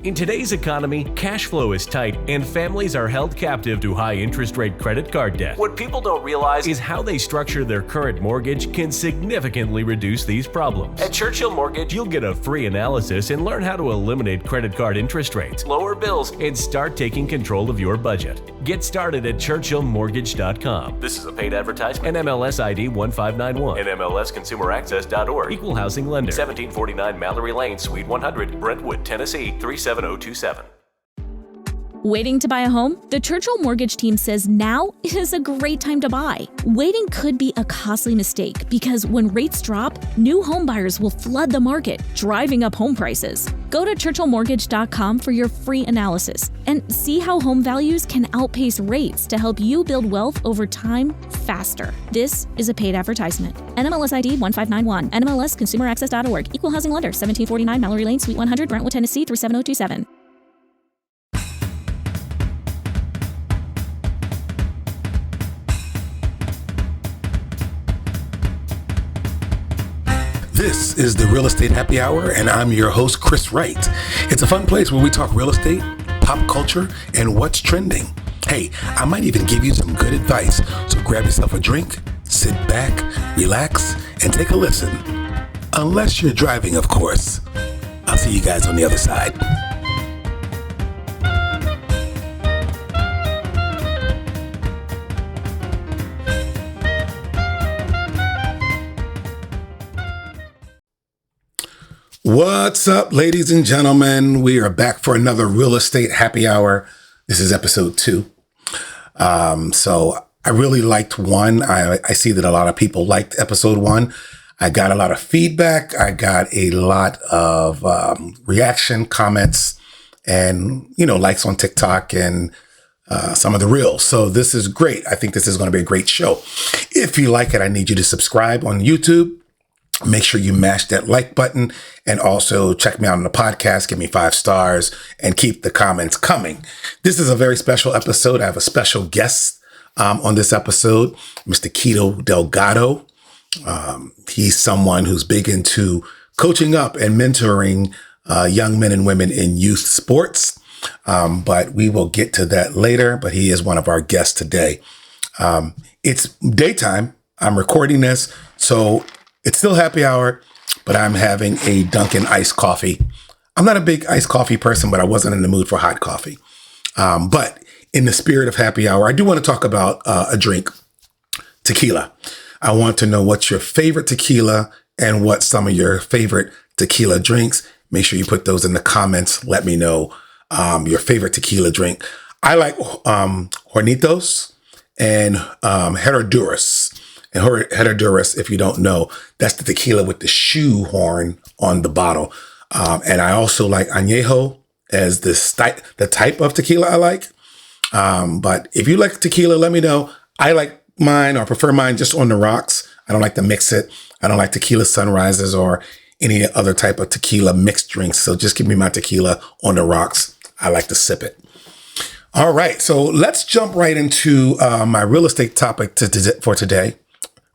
In today's economy, cash flow is tight and families are held captive to high interest rate credit card debt. What people don't realize is how they structure their current mortgage can significantly reduce these problems. At Churchill Mortgage, you'll get a free analysis and learn how to eliminate credit card interest rates, lower bills, and start taking control of your budget. Get started at churchillmortgage.com. This is a paid advertisement. NMLS ID 1591. NMLSconsumeraccess.org. Equal housing lender. 1749 Mallory Lane, Suite 100, Brentwood, Tennessee 37027. Waiting to buy a home? The Churchill Mortgage team says now is a great time to buy. Waiting could be a costly mistake because when rates drop, new home buyers will flood the market, driving up home prices. Go to churchillmortgage.com for your free analysis and see how home values can outpace rates to help you build wealth over time faster. This is a paid advertisement. NMLS ID 1591. NMLSconsumeraccess.org. Equal housing lender. 1749 Mallory Lane, Suite 100, Brentwood, Tennessee 37027. This is the Real Estate Happy Hour, and I'm your host, Chris Wright. It's a fun place where we talk real estate, pop culture, and what's trending. Hey, I might even give you some good advice, so grab yourself a drink, sit back, relax, and take a listen. Unless you're driving, of course. I'll see you guys on the other side. What's up, ladies and gentlemen? We are back for another Real Estate Happy Hour. This is episode 2. So I really liked 1. I see that a lot of people liked episode 1. I got a lot of feedback. I got a lot of reaction, comments, and, likes on TikTok and some of the reels. So this is great. I think this is going to be a great show. If you like it, I need you to subscribe on YouTube. Make sure you mash that like button and also check me out on the podcast. Give me 5 stars and keep the comments coming. This is a very special episode. I have a special guest on this episode, Mr. Kito Delgado. He's someone who's big into coaching up and mentoring young men and women in youth sports. But we will get to that later. But he is one of our guests today. It's daytime. I'm recording this. So it's still happy hour, but I'm having a Dunkin' iced coffee. I'm not a big iced coffee person, but I wasn't in the mood for hot coffee. But in the spirit of happy hour, I do want to talk about a drink, tequila. I want to know what's your favorite tequila and what some of your favorite tequila drinks. Make sure you put those in the comments. Let me know your favorite tequila drink. I like Hornitos and Herradura. And Herradura, if you don't know, that's the tequila with the shoe horn on the bottle. And I also like Añejo as the type of tequila I like. But if you like tequila, let me know. I like mine or prefer mine just on the rocks. I don't like to mix it. I don't like tequila sunrises or any other type of tequila mixed drinks. So just give me my tequila on the rocks. I like to sip it. All right. So let's jump right into my real estate topic for today.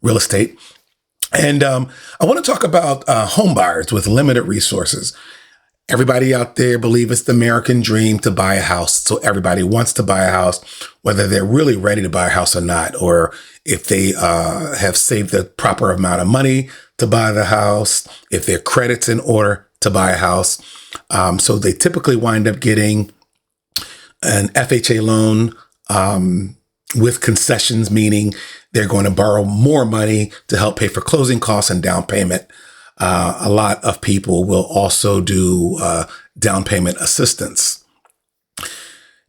Real estate. And I want to talk about home buyers with limited resources. Everybody out there believes it's the American dream to buy a house. So everybody wants to buy a house, whether they're really ready to buy a house or not, or if they have saved the proper amount of money to buy the house, if their credit's in order to buy a house. So they typically wind up getting an FHA loan with concessions, meaning they're going to borrow more money to help pay for closing costs and down payment. A lot of people will also do down payment assistance.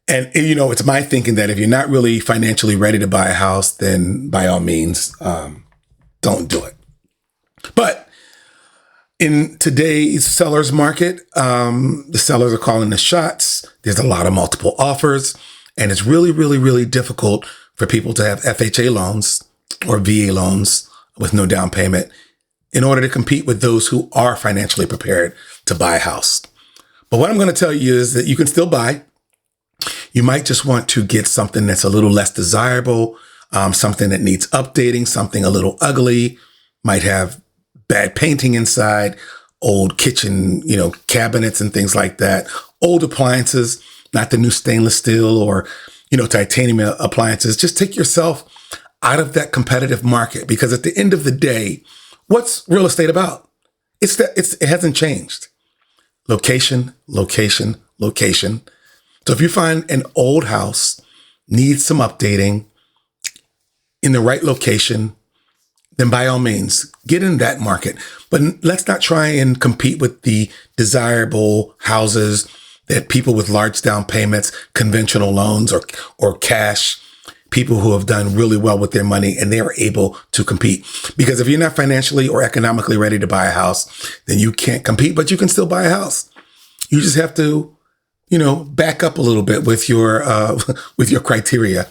And, it's my thinking that if you're not really financially ready to buy a house, then by all means, don't do it. But in today's seller's market, the sellers are calling the shots. There's a lot of multiple offers, and it's really, really, really difficult for people to have FHA loans or VA loans with no down payment in order to compete with those who are financially prepared to buy a house. But what I'm going to tell you is that you can still buy. You might just want to get something that's a little less desirable, something that needs updating, something a little ugly, might have bad painting inside, old kitchen, cabinets and things like that, old appliances, not the new stainless steel or, titanium appliances. Just take yourself out of that competitive market, because at the end of the day, what's real estate about? It hasn't changed. Location, location, location. So if you find an old house needs some updating in the right location, then by all means, get in that market. But let's not try and compete with the desirable houses that people with large down payments, conventional loans or cash, people who have done really well with their money and they are able to compete. Because if you're not financially or economically ready to buy a house, then you can't compete, but you can still buy a house. You just have to, back up a little bit with your criteria.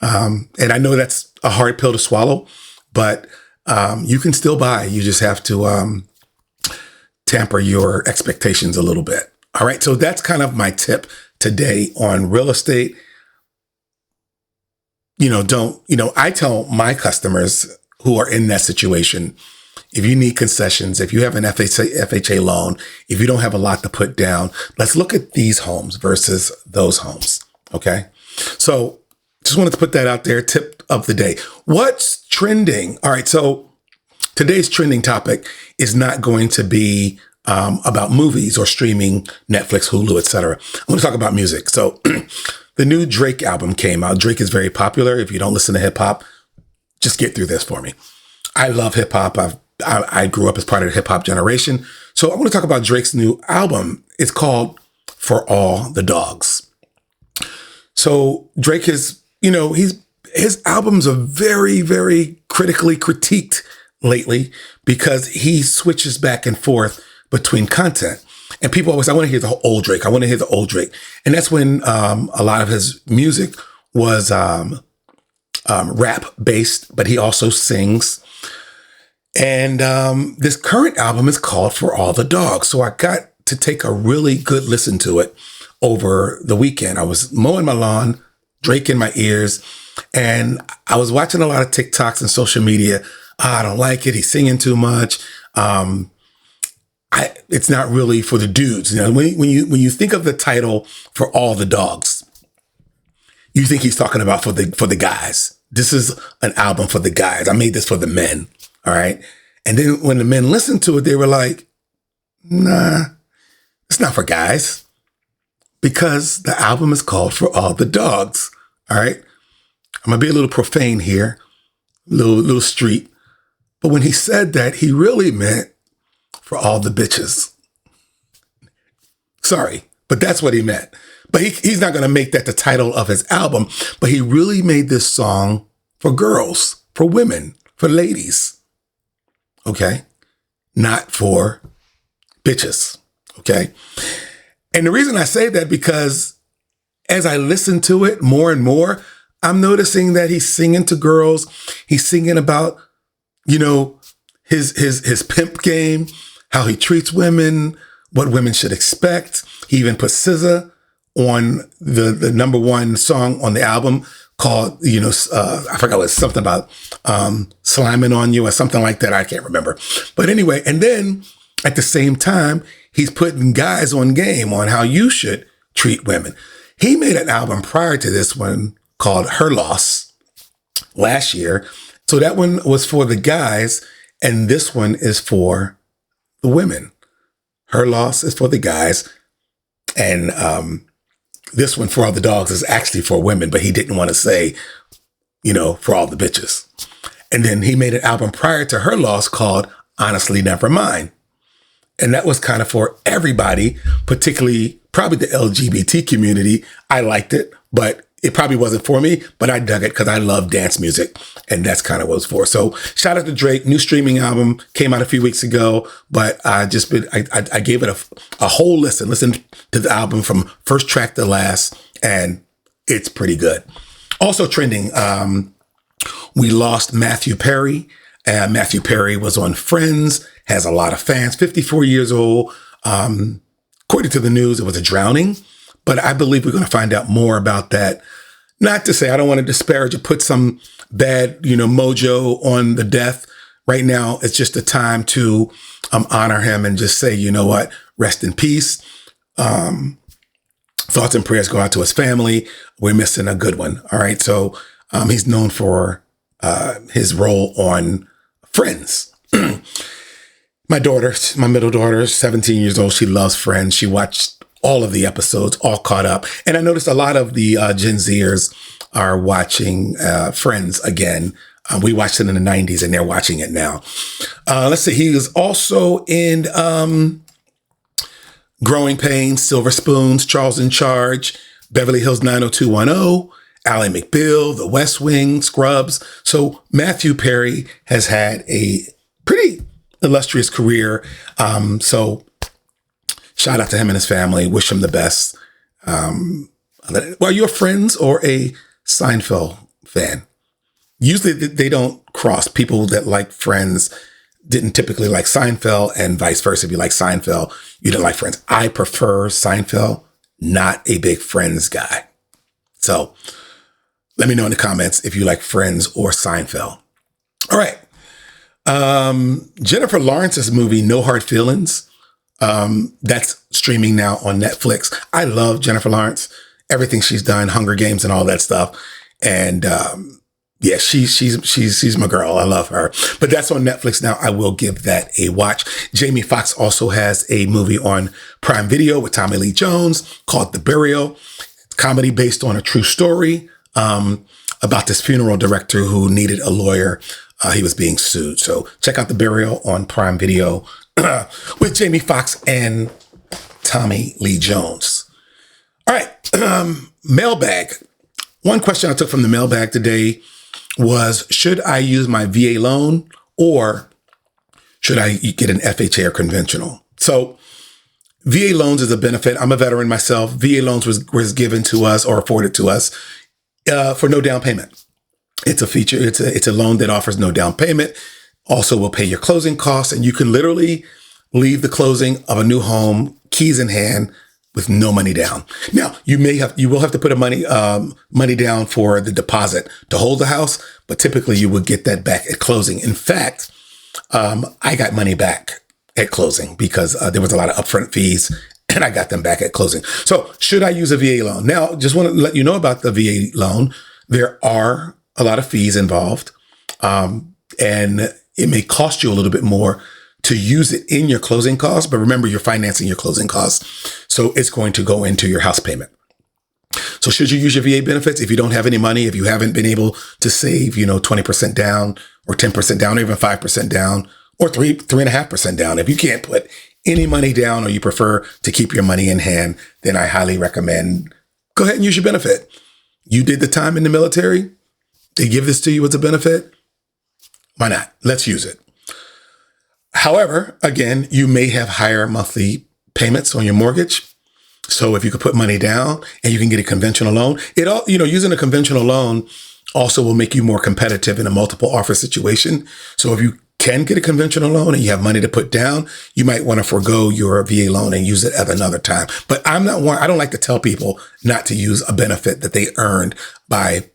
And I know that's a hard pill to swallow, but you can still buy. You just have to tamper your expectations a little bit. All right. So that's kind of my tip today on real estate. I tell my customers who are in that situation, if you need concessions, if you have an FHA loan, if you don't have a lot to put down, let's look at these homes versus those homes. Okay. So just wanted to put that out there. Tip of the day. What's trending? All right. So today's trending topic is not going to be about movies or streaming, Netflix, Hulu, etc. I'm going to talk about music. So the new Drake album came out. Drake is very popular. If you don't listen to hip hop, just get through this for me. I love hip hop. I grew up as part of the hip hop generation. So I want to talk about Drake's new album. It's called For All the Dogs. So Drake is, his albums are very, very critically critiqued lately because he switches back and forth between content. And people always, I want to hear the old Drake. I want to hear the old Drake. And that's when a lot of his music was rap based, but he also sings. And this current album is called For All the Dogs. So I got to take a really good listen to it over the weekend. I was mowing my lawn, Drake in my ears, and I was watching a lot of TikToks and social media. I don't like it. He's singing too much. It's not really for the dudes. When you think of the title For All the Dogs, you think he's talking about for the guys. This is an album for the guys. I made this for the men. All right. And then when the men listened to it, they were like, nah, it's not for guys, because the album is called For All the Dogs. All right. I'm going to be a little profane here, little street. But when he said that, he really meant for all the bitches. Sorry, but that's what he meant. But he's not going to make that the title of his album. But he really made this song for girls, for women, for ladies. Okay? Not for bitches. Okay? And the reason I say that, because as I listen to it more and more, I'm noticing that he's singing to girls. He's singing about, his pimp game, how he treats women, what women should expect. He even put SZA on the number one song on the album called, I forgot, it was something about sliming on you or something like that. I can't remember. But anyway, and then at the same time, he's putting guys on game on how you should treat women. He made an album prior to this one called Her Loss last year. So that one was for the guys, and this one is for the women. Her Loss is for the guys, and this one, For All the Dogs, is actually for women, but he didn't want to say, for all the bitches. And then he made an album prior to Her Loss called Honestly Never Mind. And that was kind of for everybody, particularly probably the LGBT community. I liked it, but it probably wasn't for me, but I dug it because I love dance music, and that's kind of what it's for. So shout out to Drake. New streaming album came out a few weeks ago, but I gave it a whole listen. Listen to the album from first track to last, and it's pretty good. Also trending, we lost Matthew Perry. Matthew Perry was on Friends, has a lot of fans, 54 years old. According to the news, it was a drowning. But I believe we're going to find out more about that. Not to say I don't want to disparage or put some bad, mojo on the death. Right now, it's just a time to honor him and just say, rest in peace. thoughts and prayers go out to his family. We're missing a good one. All right. So he's known for his role on Friends. My middle daughter, 17 years old. She loves Friends. She watched all of the episodes, all caught up. And I noticed a lot of the Gen Zers are watching Friends again. We watched it in the 90s and they're watching it now. Let's see. He was also in Growing Pains, Silver Spoons, Charles in Charge, Beverly Hills 90210, Ally McBeal, The West Wing, Scrubs. So Matthew Perry has had a pretty illustrious career. So shout out to him and his family. Wish him the best. Are you a Friends or a Seinfeld fan? Usually they don't cross. People that like Friends didn't typically like Seinfeld, and vice versa. If you like Seinfeld, you didn't like Friends. I prefer Seinfeld, not a big Friends guy. So let me know in the comments if you like Friends or Seinfeld. All right. Jennifer Lawrence's movie, No Hard Feelings. That's streaming now on Netflix. I love Jennifer Lawrence, everything she's done, Hunger Games and all that stuff. And, yeah, she's my girl. I love her. But that's on Netflix now. I will give that a watch. Jamie Foxx also has a movie on Prime Video with Tommy Lee Jones called The Burial. Comedy based on a true story about this funeral director who needed a lawyer. He was being sued. So check out The Burial on Prime Video with Jamie Foxx and Tommy Lee Jones. All right. Mailbag. One question I took from the mailbag today was, should I use my VA loan or should I get an FHA or conventional? So VA loans is a benefit. I'm a veteran myself. VA loans was given to us or afforded to us for no down payment. It's a feature. It's a loan that offers no down payment. Also will pay your closing costs, and you can literally leave the closing of a new home, keys in hand, with no money down. Now, you will have to put money down for the deposit to hold the house, but typically you would get that back at closing. In fact, I got money back at closing because there was a lot of upfront fees, and I got them back at closing. So should I use a VA loan? Now, just want to let you know about the VA loan. There are a lot of fees involved, and it may cost you a little bit more to use it in your closing costs, but remember, you're financing your closing costs. So it's going to go into your house payment. So should you use your VA benefits if you don't have any money, if you haven't been able to save, 20% down or 10% down, or even 5% down or 3.5% down? If you can't put any money down or you prefer to keep your money in hand, then I highly recommend go ahead and use your benefit. You did the time in the military. They give this to you as a benefit. Why not? Let's use it. However, again, you may have higher monthly payments on your mortgage. So if you could put money down and you can get a conventional loan, using a conventional loan also will make you more competitive in a multiple offer situation. So if you can get a conventional loan and you have money to put down, you might want to forego your VA loan and use it at another time. But I don't like to tell people not to use a benefit that they earned by,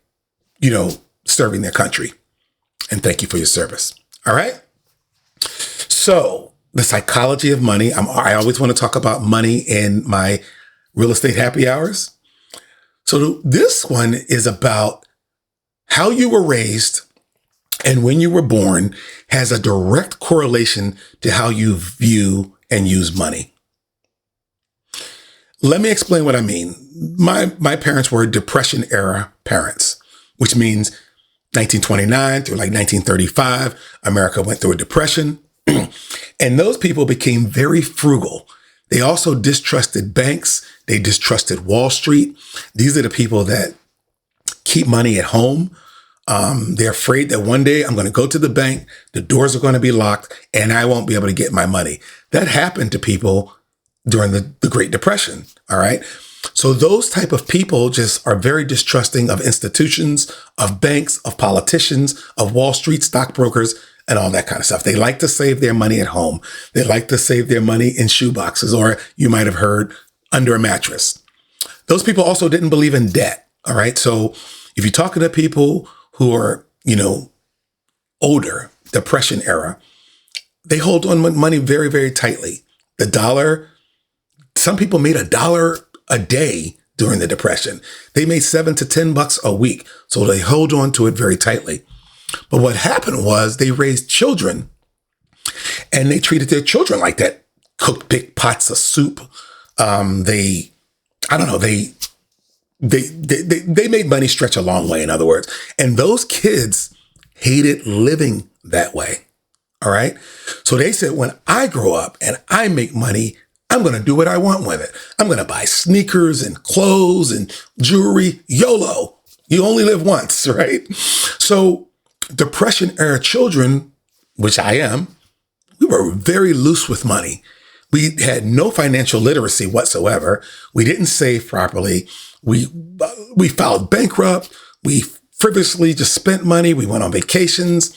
serving their country. And thank you for your service. All right. So the psychology of money. I always want to talk about money in my real estate happy hours. So this one is about how you were raised and when you were born has a direct correlation to how you view and use money. Let me explain what I mean. My parents were Depression era parents, which means 1929 through like 1935, America went through a depression. And those people became very frugal. They also distrusted banks. They distrusted Wall Street. These are the people that keep money at home. They're afraid that one day I'm going to go to the bank, the doors are going to be locked, and I won't be able to get my money. That happened to people during the Great Depression. All right. So those type of people just are very distrusting of institutions, of banks, of politicians, of Wall Street stockbrokers, and all that kind of stuff. They like to save their money at home. They like to save their money in shoe boxes, or you might have heard under a mattress. Those people also didn't believe in debt. All right. So if you're talking to people who are, older, Depression era, they hold on money very, very tightly. The dollar, some people made $1 a day during the Depression. They made $7 to $10 a week, so they held on to it very tightly. But what happened was they raised children, and they treated their children like that. Cooked big pots of soup. They made money stretch a long way, in other words. And those kids hated living that way. All right. So they said, when I grow up and I make money, I'm going to do what I want with it. I'm going to buy sneakers and clothes and jewelry. YOLO. You only live once, right? So Depression era children, which I am, we were very loose with money. We had no financial literacy whatsoever. We didn't save properly. We filed bankrupt. We frivolously just spent money. We went on vacations.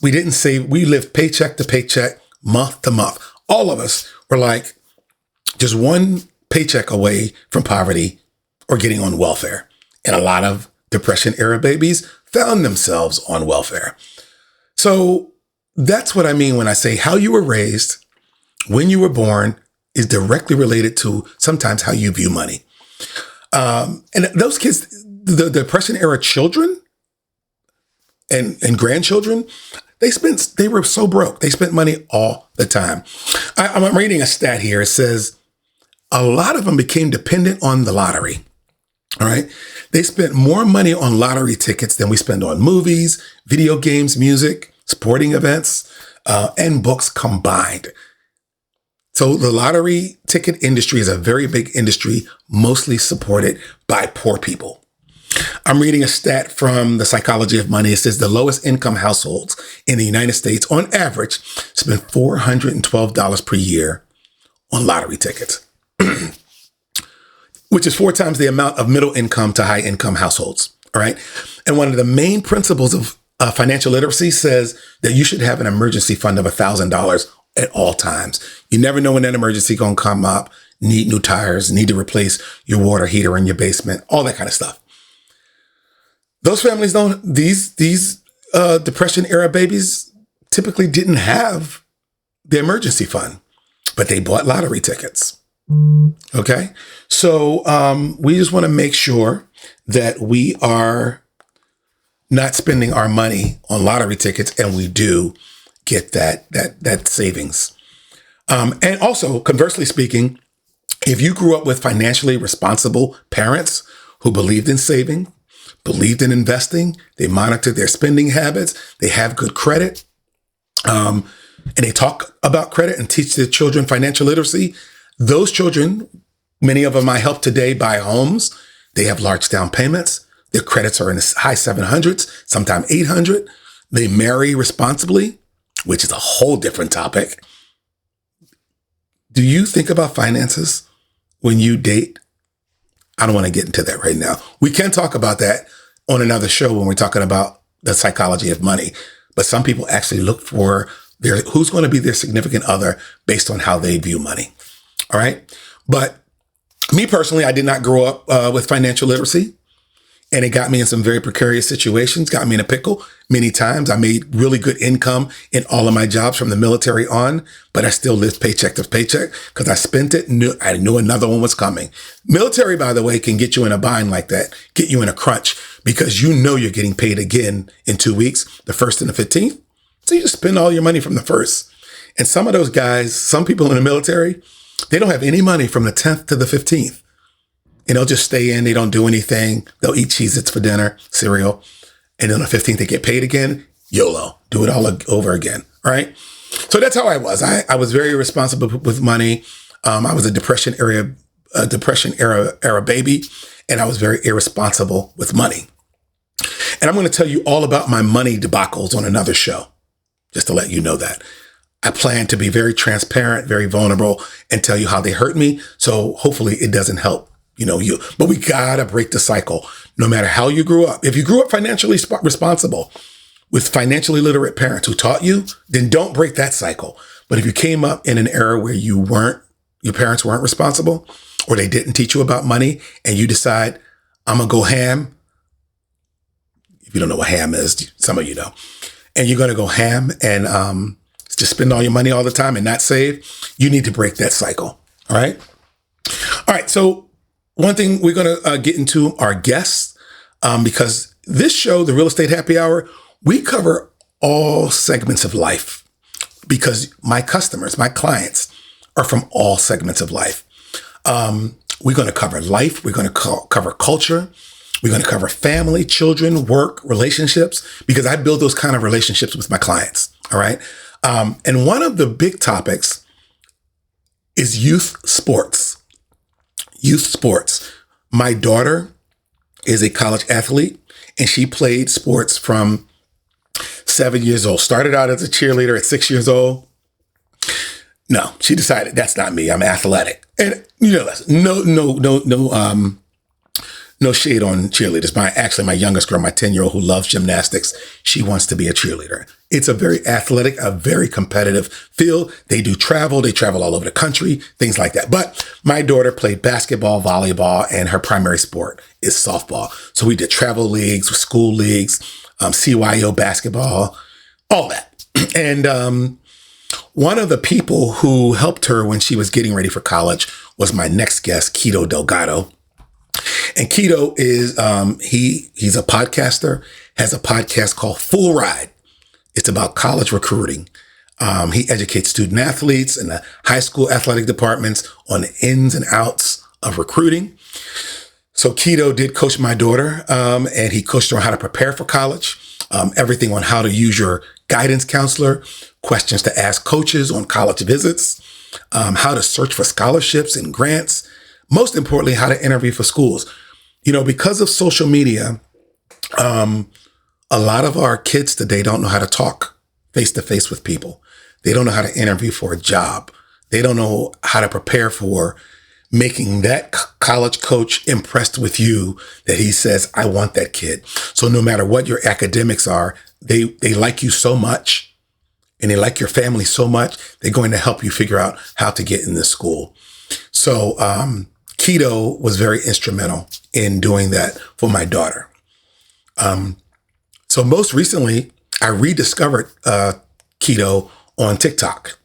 We didn't save. We lived paycheck to paycheck, month to month. All of us were like just one paycheck away from poverty or getting on welfare. And a lot of Depression era babies found themselves on welfare. So that's what I mean when I say how you were raised, when you were born, is directly related to sometimes how you view money. And those kids, the Depression era children and grandchildren, they were so broke. They spent money all the time. I'm reading a stat here. It says a lot of them became dependent on the lottery. All right. They spent more money on lottery tickets than we spend on movies, video games, music, sporting events, and books combined. So the lottery ticket industry is a very big industry, mostly supported by poor people. I'm reading a stat from the Psychology of Money. It says the lowest income households in the United States, on average, spend $412 per year on lottery tickets, which is 4 times the amount of middle income to high income households. All right. And one of the main principles of financial literacy says that you should have an emergency fund of $1,000 at all times. You never know when that emergency going to come up, need new tires, need to replace your water heater in your basement, all that kind of stuff. Those families these Depression era babies typically didn't have the emergency fund, but they bought lottery tickets. Okay. So we just want to make sure that we are not spending our money on lottery tickets, and we do get that savings. And also, conversely speaking, if you grew up with financially responsible parents who believed in saving, believed in investing, they monitored their spending habits, they have good credit, and they talk about credit and teach their children financial literacy, those children, many of them I help today buy homes. They have large down payments. Their credits are in the high 700s, sometimes 800. They marry responsibly, which is a whole different topic. Do you think about finances when you date? I don't want to get into that right now. We can talk about that on another show when we're talking about the psychology of money. But some people actually look for who's going to be their significant other based on how they view money. All right. But me personally, I did not grow up with financial literacy. And it got me in some very precarious situations, got me in a pickle many times. I made really good income in all of my jobs from the military on, but I still lived paycheck to paycheck because I spent it. I knew another one was coming. Military, by the way, can get you in a bind like that, get you in a crunch because you know you're getting paid again in 2 weeks, the 1st and the 15th. So you just spend all your money from the 1st. And some of those guys, some people in the military, they don't have any money from the 10th to the 15th. And they'll just stay in. They don't do anything. They'll eat Cheez-Its for dinner, cereal. And then on the 15th, they get paid again. YOLO. Do it all over again. All right. So that's how I was. I was very responsible with money. I was a Depression era baby. And I was very irresponsible with money. And I'm going to tell you all about my money debacles on another show, just to let you know that. I plan to be very transparent, very vulnerable, and tell you how they hurt me. So hopefully it doesn't help. But we gotta break the cycle. No matter how you grew up. If you grew up financially responsible with financially literate parents who taught you, then don't break that cycle. But if you came up in an era where your parents weren't responsible, or they didn't teach you about money, and you decide, I'm gonna go ham. If you don't know what ham is, some of you know. And you're gonna go ham and just spend all your money all the time and not save, you need to break that cycle. All right. So one thing we're going to get into our guests, because this show, the Real Estate Happy Hour, we cover all segments of life because my customers, my clients are from all segments of life. We're going to cover life. We're going to cover culture. We're going to cover family, children, work, relationships, because I build those kind of relationships with my clients. All right. And one of the big topics is youth sports. Youth sports. My daughter is a college athlete, and she played sports from 7 years old. Started out as a cheerleader at 6 years old. No, she decided that's not me. I'm athletic. And no shade on cheerleaders. My youngest girl, my 10-year-old who loves gymnastics, she wants to be a cheerleader. It's a very athletic, a very competitive field. They travel all over the country, things like that. But my daughter played basketball, volleyball, and her primary sport is softball. So we did travel leagues, school leagues, CYO basketball, all that. And one of the people who helped her when she was getting ready for college was my next guest, Kito Delgado. And Kito is, he's a podcaster, has a podcast called Full Ride. It's about college recruiting. He educates student athletes and the high school athletic departments on the ins and outs of recruiting. So Kito did coach my daughter, and he coached her on how to prepare for college, everything on how to use your guidance counselor, questions to ask coaches on college visits, how to search for scholarships and grants. Most importantly, how to interview for schools. Because of social media, a lot of our kids today don't know how to talk face to face with people. They don't know how to interview for a job. They don't know how to prepare for making that college coach impressed with you that he says, I want that kid. So no matter what your academics are, they like you so much and they like your family so much, they're going to help you figure out how to get in this school. So, Kito was very instrumental in doing that for my daughter. So most recently, I rediscovered Kito on TikTok.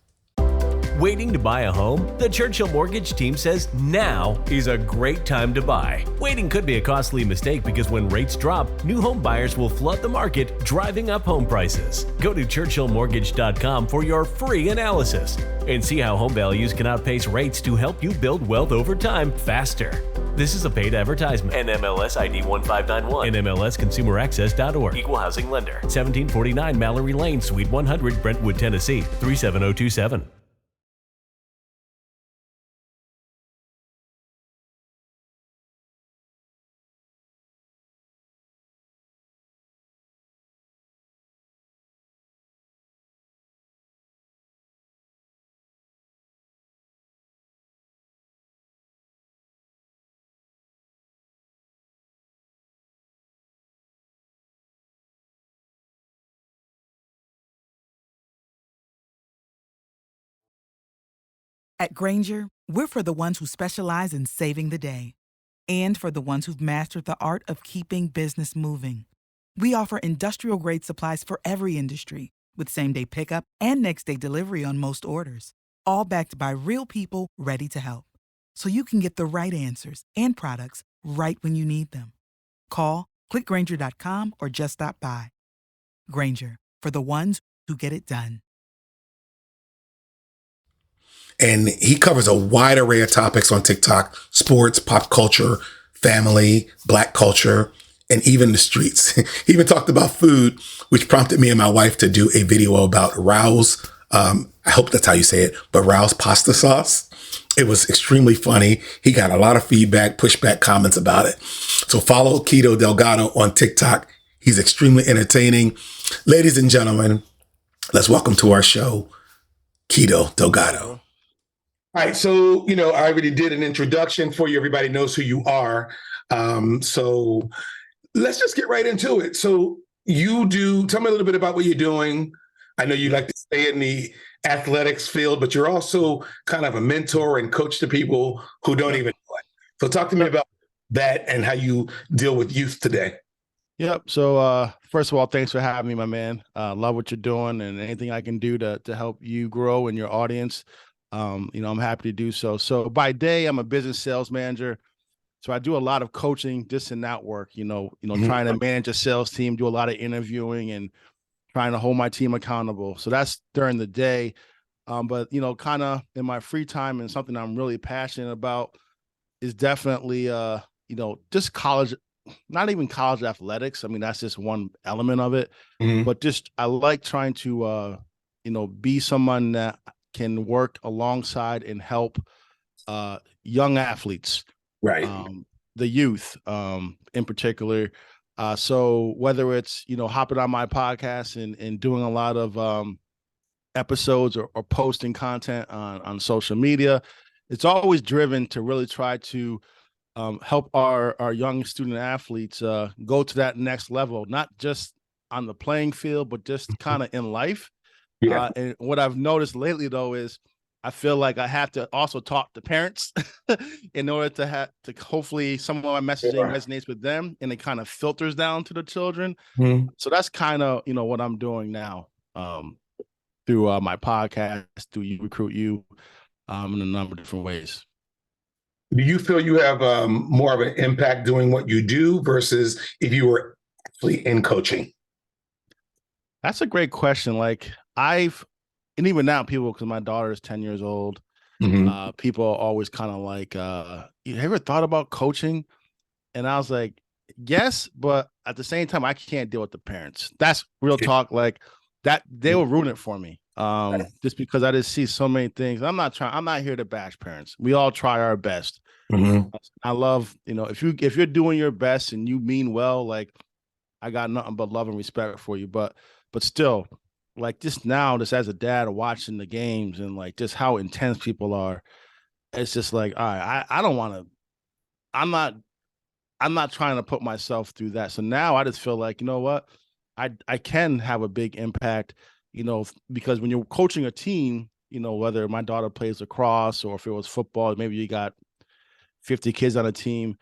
Waiting to buy a home? The Churchill Mortgage team says now is a great time to buy. Waiting could be a costly mistake because when rates drop, new home buyers will flood the market, driving up home prices. Go to churchillmortgage.com for your free analysis and see how home values can outpace rates to help you build wealth over time faster. This is a paid advertisement. NMLS ID 1591. NMLSconsumeraccess.org. Equal housing lender. 1749 Mallory Lane, Suite 100, Brentwood, Tennessee. 37027. At Granger, we're for the ones who specialize in saving the day and for the ones who've mastered the art of keeping business moving. We offer industrial-grade supplies for every industry with same-day pickup and next-day delivery on most orders, all backed by real people ready to help. So you can get the right answers and products right when you need them. Call, clickgranger.com, or just stop by. Granger, for the ones who get it done. And he covers a wide array of topics on TikTok: sports, pop culture, family, Black culture, and even the streets. He even talked about food, which prompted me and my wife to do a video about Raoul's, I hope that's how you say it, but Raoul's pasta sauce. It was extremely funny. He got a lot of feedback, pushback, comments about it. So follow Kito Delgado on TikTok. He's extremely entertaining. Ladies and gentlemen, let's welcome to our show, Kito Delgado. All right, so, I already did an introduction for you. Everybody knows who you are. So let's just get right into it. So tell me a little bit about what you're doing. I know you like to stay in the athletics field, but you're also kind of a mentor and coach to people who don't even know it. So talk to me about that and how you deal with youth today. Yep. So first of all, thanks for having me, my man. Love what you're doing, and anything I can do to help you grow and your audience. I'm happy to do so. So by day, I'm a business sales manager So I do a lot of coaching, this and that work, trying to manage a sales team, do a lot of interviewing and trying to hold my team accountable. So that's during the day. But kind of in my free time, and something I'm really passionate about is definitely just college, not even college athletics. I mean, that's just one element of it. But just I like trying to be someone that can work alongside and help young athletes, Right. the youth in particular. So whether it's hopping on my podcast and doing a lot of episodes or posting content on social media, it's always driven to really try to help our young student athletes go to that next level, not just on the playing field, but just kind of in life. Yeah. And what I've noticed lately, though, is I feel like I have to also talk to parents in order to hopefully some of my messaging resonates with them, and it kind of filters down to the children. So that's kind of what I'm doing now through my podcast, through You Recruit You, in a number of different ways. Do you feel you have more of an impact doing what you do versus if you were actually in coaching? That's a great question. Like and even now people, because my daughter is 10 years old, people are always kind of like, you ever thought about coaching? And I was like, yes, but at the same time, I can't deal with the parents. That's real talk. Like that, they will ruin it for me. Just because I just see so many things. I'm not here to bash parents. We all try our best. I love, if you're doing your best and you mean well, like I got nothing but love and respect for you. But still, like just as a dad watching the games and like just how intense people are, it's just like, all right, I don't want to, I'm not trying to put myself through that. So now I just feel like, you know what, I can have a big impact, because when you're coaching a team, whether my daughter plays lacrosse or if it was football, maybe you got 50 kids on a team.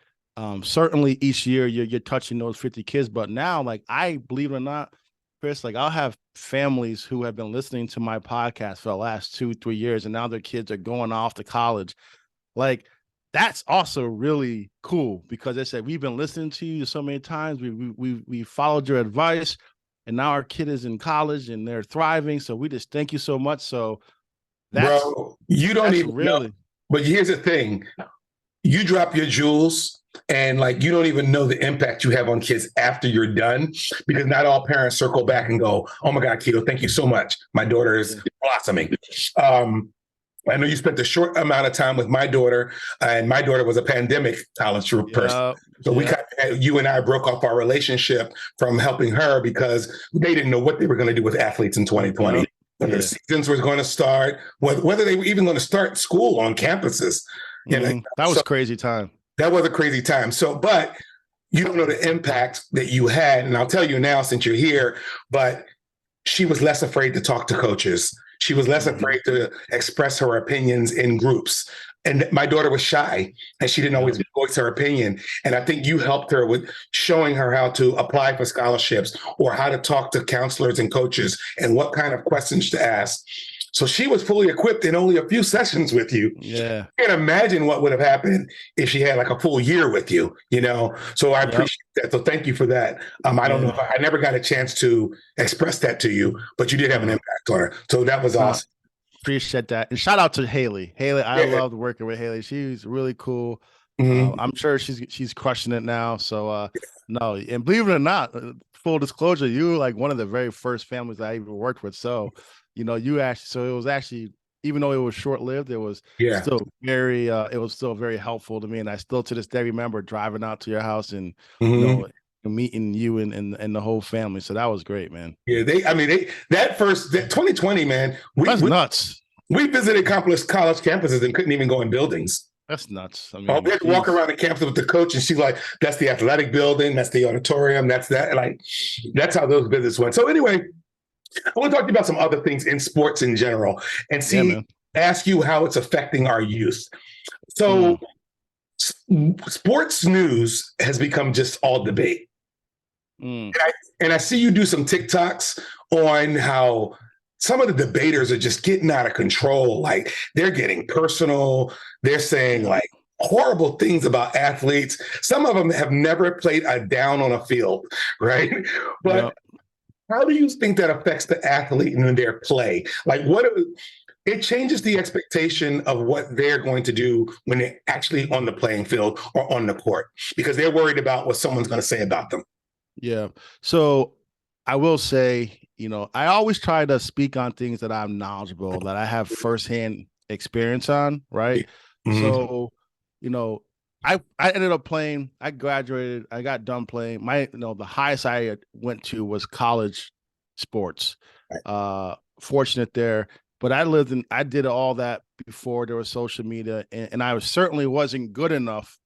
Certainly each year you're touching those 50 kids, but now, like, I believe it or not, Chris, like I'll have families who have been listening to my podcast for the last 2-3 years, and now their kids are going off to college. Like that's also really cool because they said, we've been listening to you so many times. We followed your advice, and now our kid is in college and they're thriving. So we just thank you so much. So Bro, you don't even really know. But here's the thing. You drop your jewels and like you don't even know the impact you have on kids after you're done, because not all parents circle back and go, oh my God, Kito, thank you so much. My daughter is blossoming. I know you spent a short amount of time with my daughter, and my daughter was a pandemic college person. So we you and I broke off our relationship from helping her because they didn't know what they were going to do with athletes in 2020. Whether the seasons were going to start, whether they were even going to start school on campuses. That was a crazy time. That was a crazy time. So, but you don't know the impact that you had. And I'll tell you now, since you're here, but she was less afraid to talk to coaches. She was less afraid to express her opinions in groups. And my daughter was shy and she didn't always voice her opinion. And I think you helped her with showing her how to apply for scholarships or how to talk to counselors and coaches and what kind of questions to ask. So she was fully equipped in only a few sessions with you. Yeah. I can't imagine what would have happened if she had like a full year with you, So I appreciate that. So thank you for that. I don't know if I never got a chance to express that to you, but you did have an impact on her. So that was awesome. Appreciate that. And shout out to Haley. I loved working with Haley. She's really cool. I'm sure she's crushing it now. So no, and believe it or not, full disclosure, you were like one of the very first families I even worked with. So it was actually, even though it was short-lived, it was still very helpful to me. And I still to this day remember driving out to your house and meeting you and the whole family. So that was great, man. Yeah, that 2020, man, that's nuts. We visited college campuses and couldn't even go in buildings. That's nuts. I mean, we had to walk around the campus with the coach, and she's like, "That's the athletic building. That's the auditorium. That's that." Like, that's how those visits went. So anyway, I want to talk to you about some other things in sports in general and ask you how it's affecting our youth. So sports news has become just all debate. And I see you do some TikToks on how some of the debaters are just getting out of control. Like they're getting personal. They're saying like, horrible things about athletes. Some of them have never played a down on a field, right? But Yep. how do you think that affects the athlete in their play? Like, what it changes the expectation of what they're going to do when they're actually on the playing field or on the court, because they're worried about what someone's going to say about them. Yeah. So I will say, I always try to speak on things that I'm knowledgeable, that I have firsthand experience on, right? Mm-hmm. So, I ended up playing, I graduated, I got done playing. The highest I went to was college sports. Fortunate there. But I did all that before there was social media, and I certainly wasn't good enough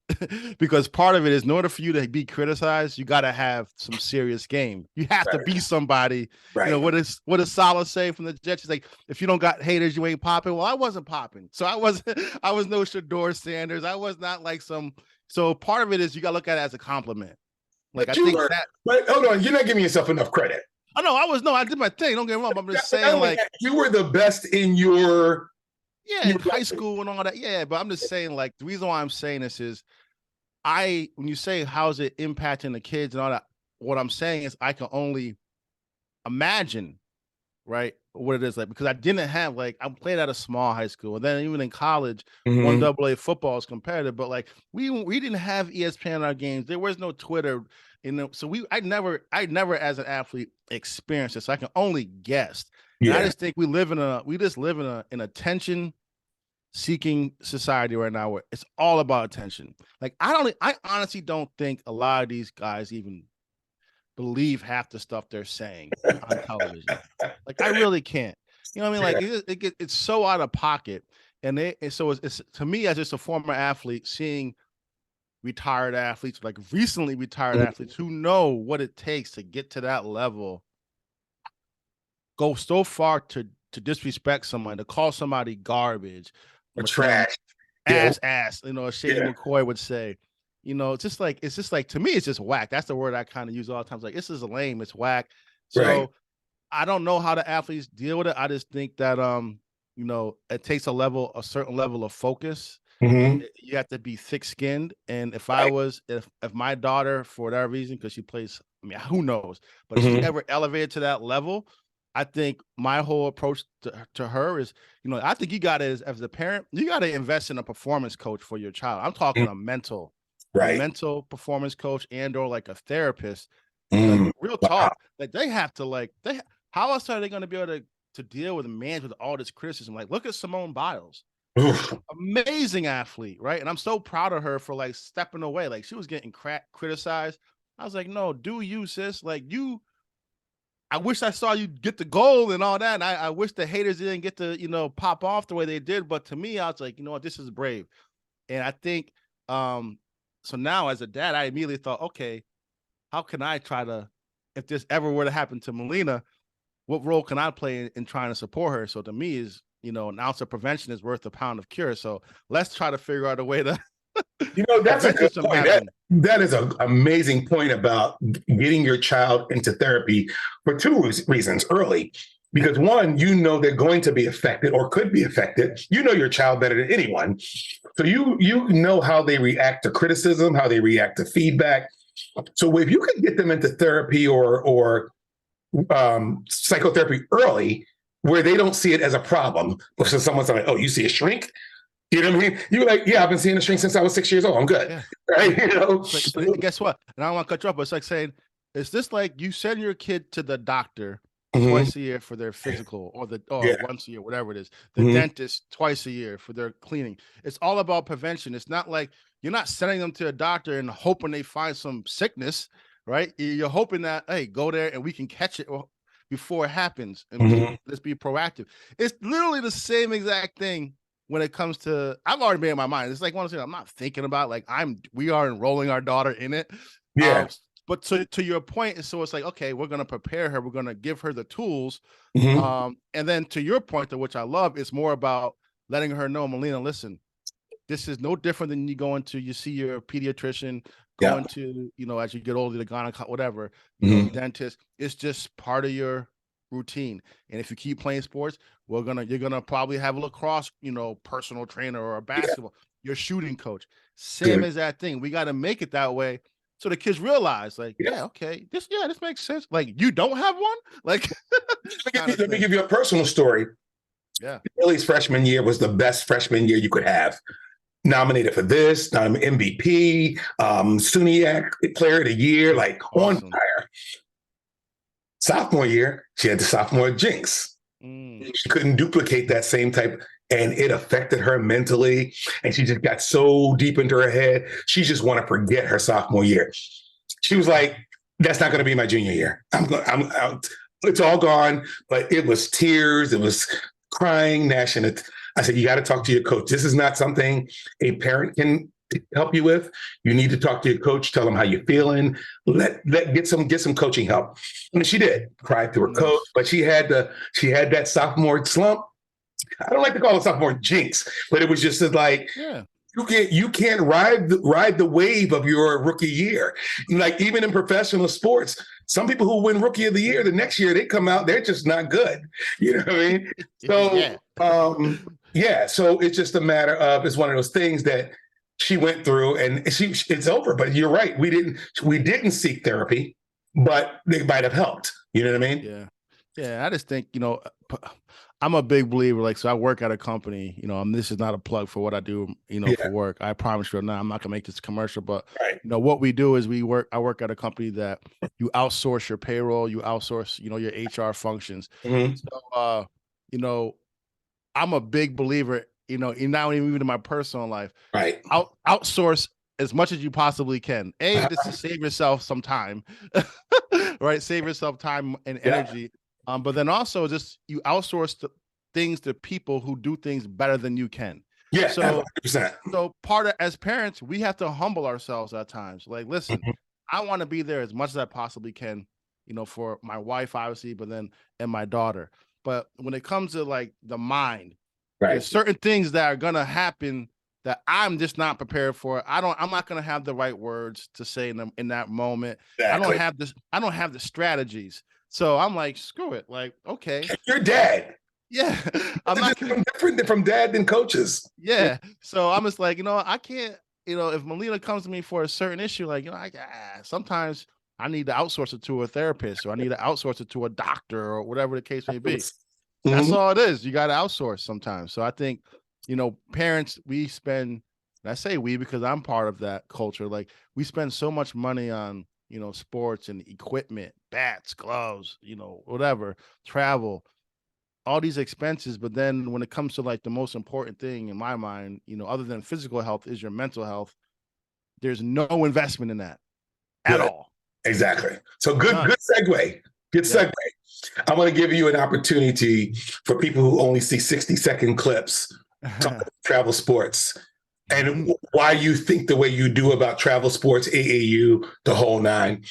because part of it is in order for you to be criticized, you got to have some serious game. You have to be somebody. Right. What does Salah say from the Jets? He's like, if you don't got haters, you ain't popping. Well, I wasn't popping, so I was no Shador Sanders. I was not like some. So part of it is you got to look at it as a compliment. Like, but hold on, you're not giving yourself enough credit. Oh no, I did my thing. Don't get me wrong. I'm just saying, like, you were the best in your in high school and all that. Yeah, but I'm just saying, like, the reason why I'm saying this is, when you say how's it impacting the kids and all that, what I'm saying is I can only imagine, right, what it is like, because I didn't have, like, I played at a small high school, and then even in college, 1AA football is competitive, but like we didn't have ESPN in our games. There was no Twitter. So I never as an athlete experienced this. So I can only guess. And I just think we just live in an attention seeking society right now where it's all about attention. Like, I honestly don't think a lot of these guys even believe half the stuff they're saying on television. Like, I really can't. You know what I mean? Like, it's so out of pocket. And so it's to me, as just a former athlete, seeing retired athletes, like recently retired athletes, who know what it takes to get to that level, go so far to disrespect someone, to call somebody garbage or trash, ass, as Shady McCoy would say. It's just like to me, it's just whack. That's the word I kind of use all the time. It's like, this is lame, it's whack. So I don't know how the athletes deal with it. I just think that it takes a certain level of focus. You have to be thick-skinned. And if my daughter, for whatever reason, because she plays, I mean, who knows, but if she ever elevated to that level, I think my whole approach to her is, I think you got to, as a parent, you got to invest in a performance coach for your child. I'm talking a mental performance coach or like a therapist. Like, real talk. Like, they have to how else are they going to be able to deal with and manage with all this criticism? Like, look at Simone Biles. Amazing athlete, right? And I'm so proud of her for like stepping away. Like, she was getting criticized. I was like, no, do you, sis? Like, I wish I saw you get the goal and all that. And I wish the haters didn't get to, pop off the way they did. But to me, I was like, you know what, this is brave. And I think, so now as a dad, I immediately thought, okay, how can I try to, if this ever were to happen to Melina, what role can I play in trying to support her? So to me is, an ounce of prevention is worth a pound of cure. So let's try to figure out a way to. That's a good point. That is an amazing point about getting your child into therapy for two reasons. Early, because one, they're going to be affected or could be affected. You know your child better than anyone. So you know how they react to criticism, how they react to feedback. So if you could get them into therapy or psychotherapy early, where they don't see it as a problem. So someone's like, oh, you see a shrink? You know what I mean? You're like, yeah, I've been seeing a shrink since I was 6 years old. I'm good. Yeah. Right? But guess what? And I don't want to cut you off, but it's like saying, is this like you send your kid to the doctor twice a year for their physical or once a year, whatever it is, the dentist twice a year for their cleaning. It's all about prevention. It's not like you're not sending them to a doctor and hoping they find some sickness, right? You're hoping that, hey, go there and we can catch it before it happens, and let's be proactive. It's literally the same exact thing when it comes to, I've already made in my mind. It's like one of those things I'm not thinking about. Like, we are enrolling our daughter in it. Yeah. But to your point, so it's like, okay, we're going to prepare her. We're going to give her the tools. And then to your point, which I love, it's more about letting her know, Melina, listen, this is no different than you see your pediatrician, going to, as you get older, the gynecologist, whatever, dentist. It's just part of your routine. And if you keep playing sports, you're gonna probably have a lacrosse, personal trainer or a basketball. your shooting coach. Same as that thing. We got to make it that way. So the kids realize, like, yeah, okay, this makes sense. Like, you don't have one? Like, let me give you a personal story. Yeah. Billy's freshman year was the best freshman year you could have. Nominated for this, MVP, SUNYAC Player of the Year, like on fire. Sophomore year, she had the sophomore jinx. She couldn't duplicate that same type, and it affected her mentally. And she just got so deep into her head, she just want to forget her sophomore year. She was like, "That's not going to be my junior year. I'm out. It's all gone." But it was tears. It was crying, gnashing it. I said, "You got to talk to your coach. This is not something a parent can help you with. You need to talk to your coach. Tell them how you're feeling. Get some coaching help." And she did. Cried to her coach, but she had that sophomore slump. I don't like to call it sophomore jinx, but it was just like, you can't ride the wave of your rookie year. Like, even in professional sports, some people who win rookie of the year, the next year they come out, they're just not good. You know what I mean? So so it's just a matter of, it's one of those things that she went through, and it's over. But you're right, we didn't seek therapy, but they might have helped. You know what I mean? Yeah. I just think, I'm a big believer. Like, so I work at a company, and this is not a plug for what I do, for work. I promise you, I'm not gonna make this commercial, but what we do is I work at a company that you outsource your payroll, you outsource, your HR functions. So, I'm a big believer, not even in my personal life, outsource as much as you possibly can. Just to save yourself some time, right? Save yourself time and energy. But then also just you outsource things to people who do things better than you can. Yeah, so 100%. So as parents, we have to humble ourselves at times. Like, listen, I want to be there as much as I possibly can, for my wife, obviously, but then and my daughter. But when it comes to like the mind, there's certain things that are gonna happen that I'm just not prepared for. I'm not gonna have the right words to say in that moment. Exactly. I don't have the strategies. So I'm like, screw it. Like, okay. You're dad. Yeah. I'm not different from dad than coaches. Yeah. So I'm just like, I can't, if Melina comes to me for a certain issue, like, sometimes I need to outsource it to a therapist, or I need to outsource it to a doctor, or whatever the case may be. That's all it is. You got to outsource sometimes. So I think, parents, we spend, and I say we because I'm part of that culture. Like, we spend so much money on, sports and equipment, bats, gloves, whatever, travel, all these expenses. But then when it comes to like the most important thing in my mind, other than physical health, is your mental health. There's no investment in that at all. Exactly. So good segue. Good segue. I'm going to give you an opportunity for people who only see 60-second clips talk about travel sports, and why you think the way you do about travel sports, AAU, the whole nine.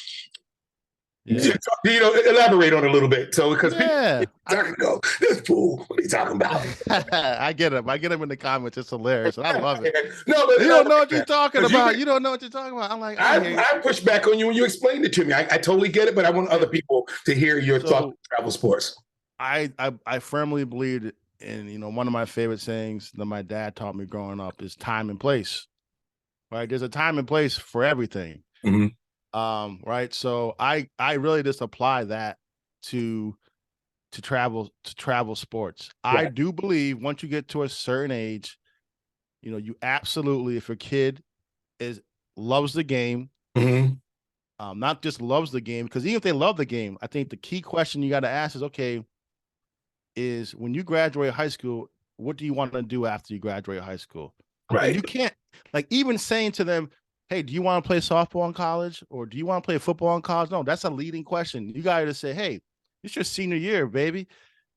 Elaborate on it a little bit. So, because people go, this fool, what are you talking about? I get him in the comments. It's hilarious. I love it. No, but you don't know what you're talking about. You don't know what you're talking about. I'm like, I push back on you when you explained it to me. I totally get it, but I want other people to hear your thoughts on travel sports. I firmly believe in, one of my favorite sayings that my dad taught me growing up is time and place. Right? There's a time and place for everything. Right. So I really just apply that to travel sports. I do believe once you get to a certain age, you absolutely, if your kid loves the game, not just loves the game, because even if they love the game, I think the key question you got to ask is, okay, is when you graduate high school, what do you want to do after you graduate high school? Right. And you can't, like, even saying to them, hey, do you want to play softball in college, or do you want to play football in college? No, that's a leading question. You got to say, hey, it's your senior year, baby.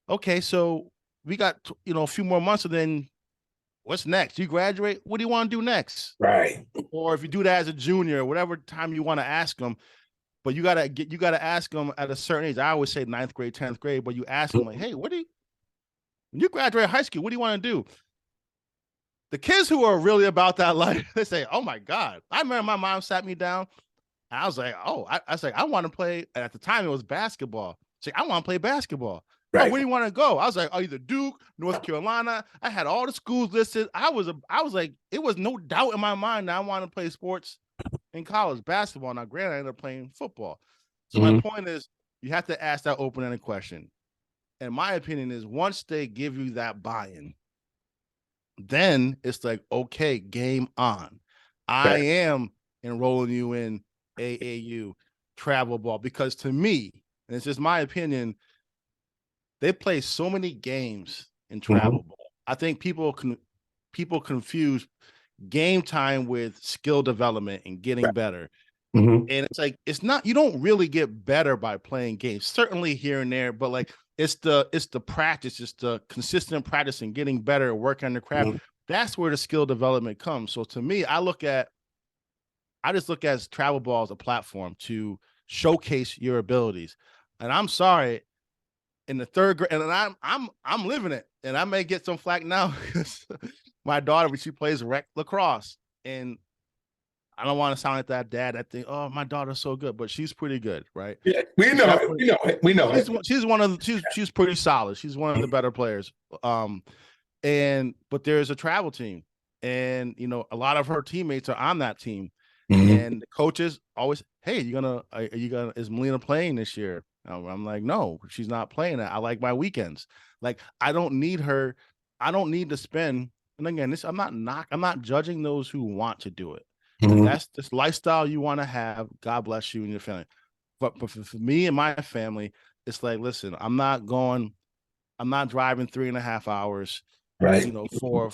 Okay, so we got, a few more months, and then what's next? You graduate. What do you want to do next? Right. Or if you do that as a junior, whatever time you want to ask them, but you gotta ask them at a certain age. I always say 9th grade, 10th grade, but you ask them like, hey, when you graduate high school, what do you want to do? The kids who are really about that life, they say, oh my God. I remember my mom sat me down, and I was like, I was like, I want to play. And at the time it was basketball. Say, I want to play basketball. Oh, where do you want to go? I was like, oh, either Duke, North Carolina. I had all the schools listed. I was like, it was no doubt in my mind that I wanted to play sports in college, basketball. Now, granted, I ended up playing football. So my point is, you have to ask that open-ended question. And my opinion is, once they give you that buy-in, then it's like, okay, game on. I am enrolling you in AAU travel ball, because to me, and it's just my opinion, they play so many games in travel ball. I think people confuse game time with skill development and getting better. And it's like, it's not, you don't really get better by playing games, certainly here and there, but like it's the practice, it's the consistent practice and getting better, working on the craft. That's where the skill development comes. So to me, I just look at travel ball as a platform to showcase your abilities. And I'm sorry, in the third grade, and I'm living it, and I may get some flack now because my daughter, she plays rec lacrosse, and I don't want to sound like that dad that think, oh, my daughter's so good, but she's pretty good, right? Yeah, we know it. She's pretty solid. She's one of the better players. But there's a travel team, and a lot of her teammates are on that team, and the coaches always, hey, is Melina playing this year? I'm like, no, she's not playing that. I like my weekends. Like, I don't need her. I don't need to spend. And again, I'm not judging those who want to do it. If that's this lifestyle you want to have, God bless you and your family. But for me and my family, it's like, listen, I'm not driving 3.5 hours, right? For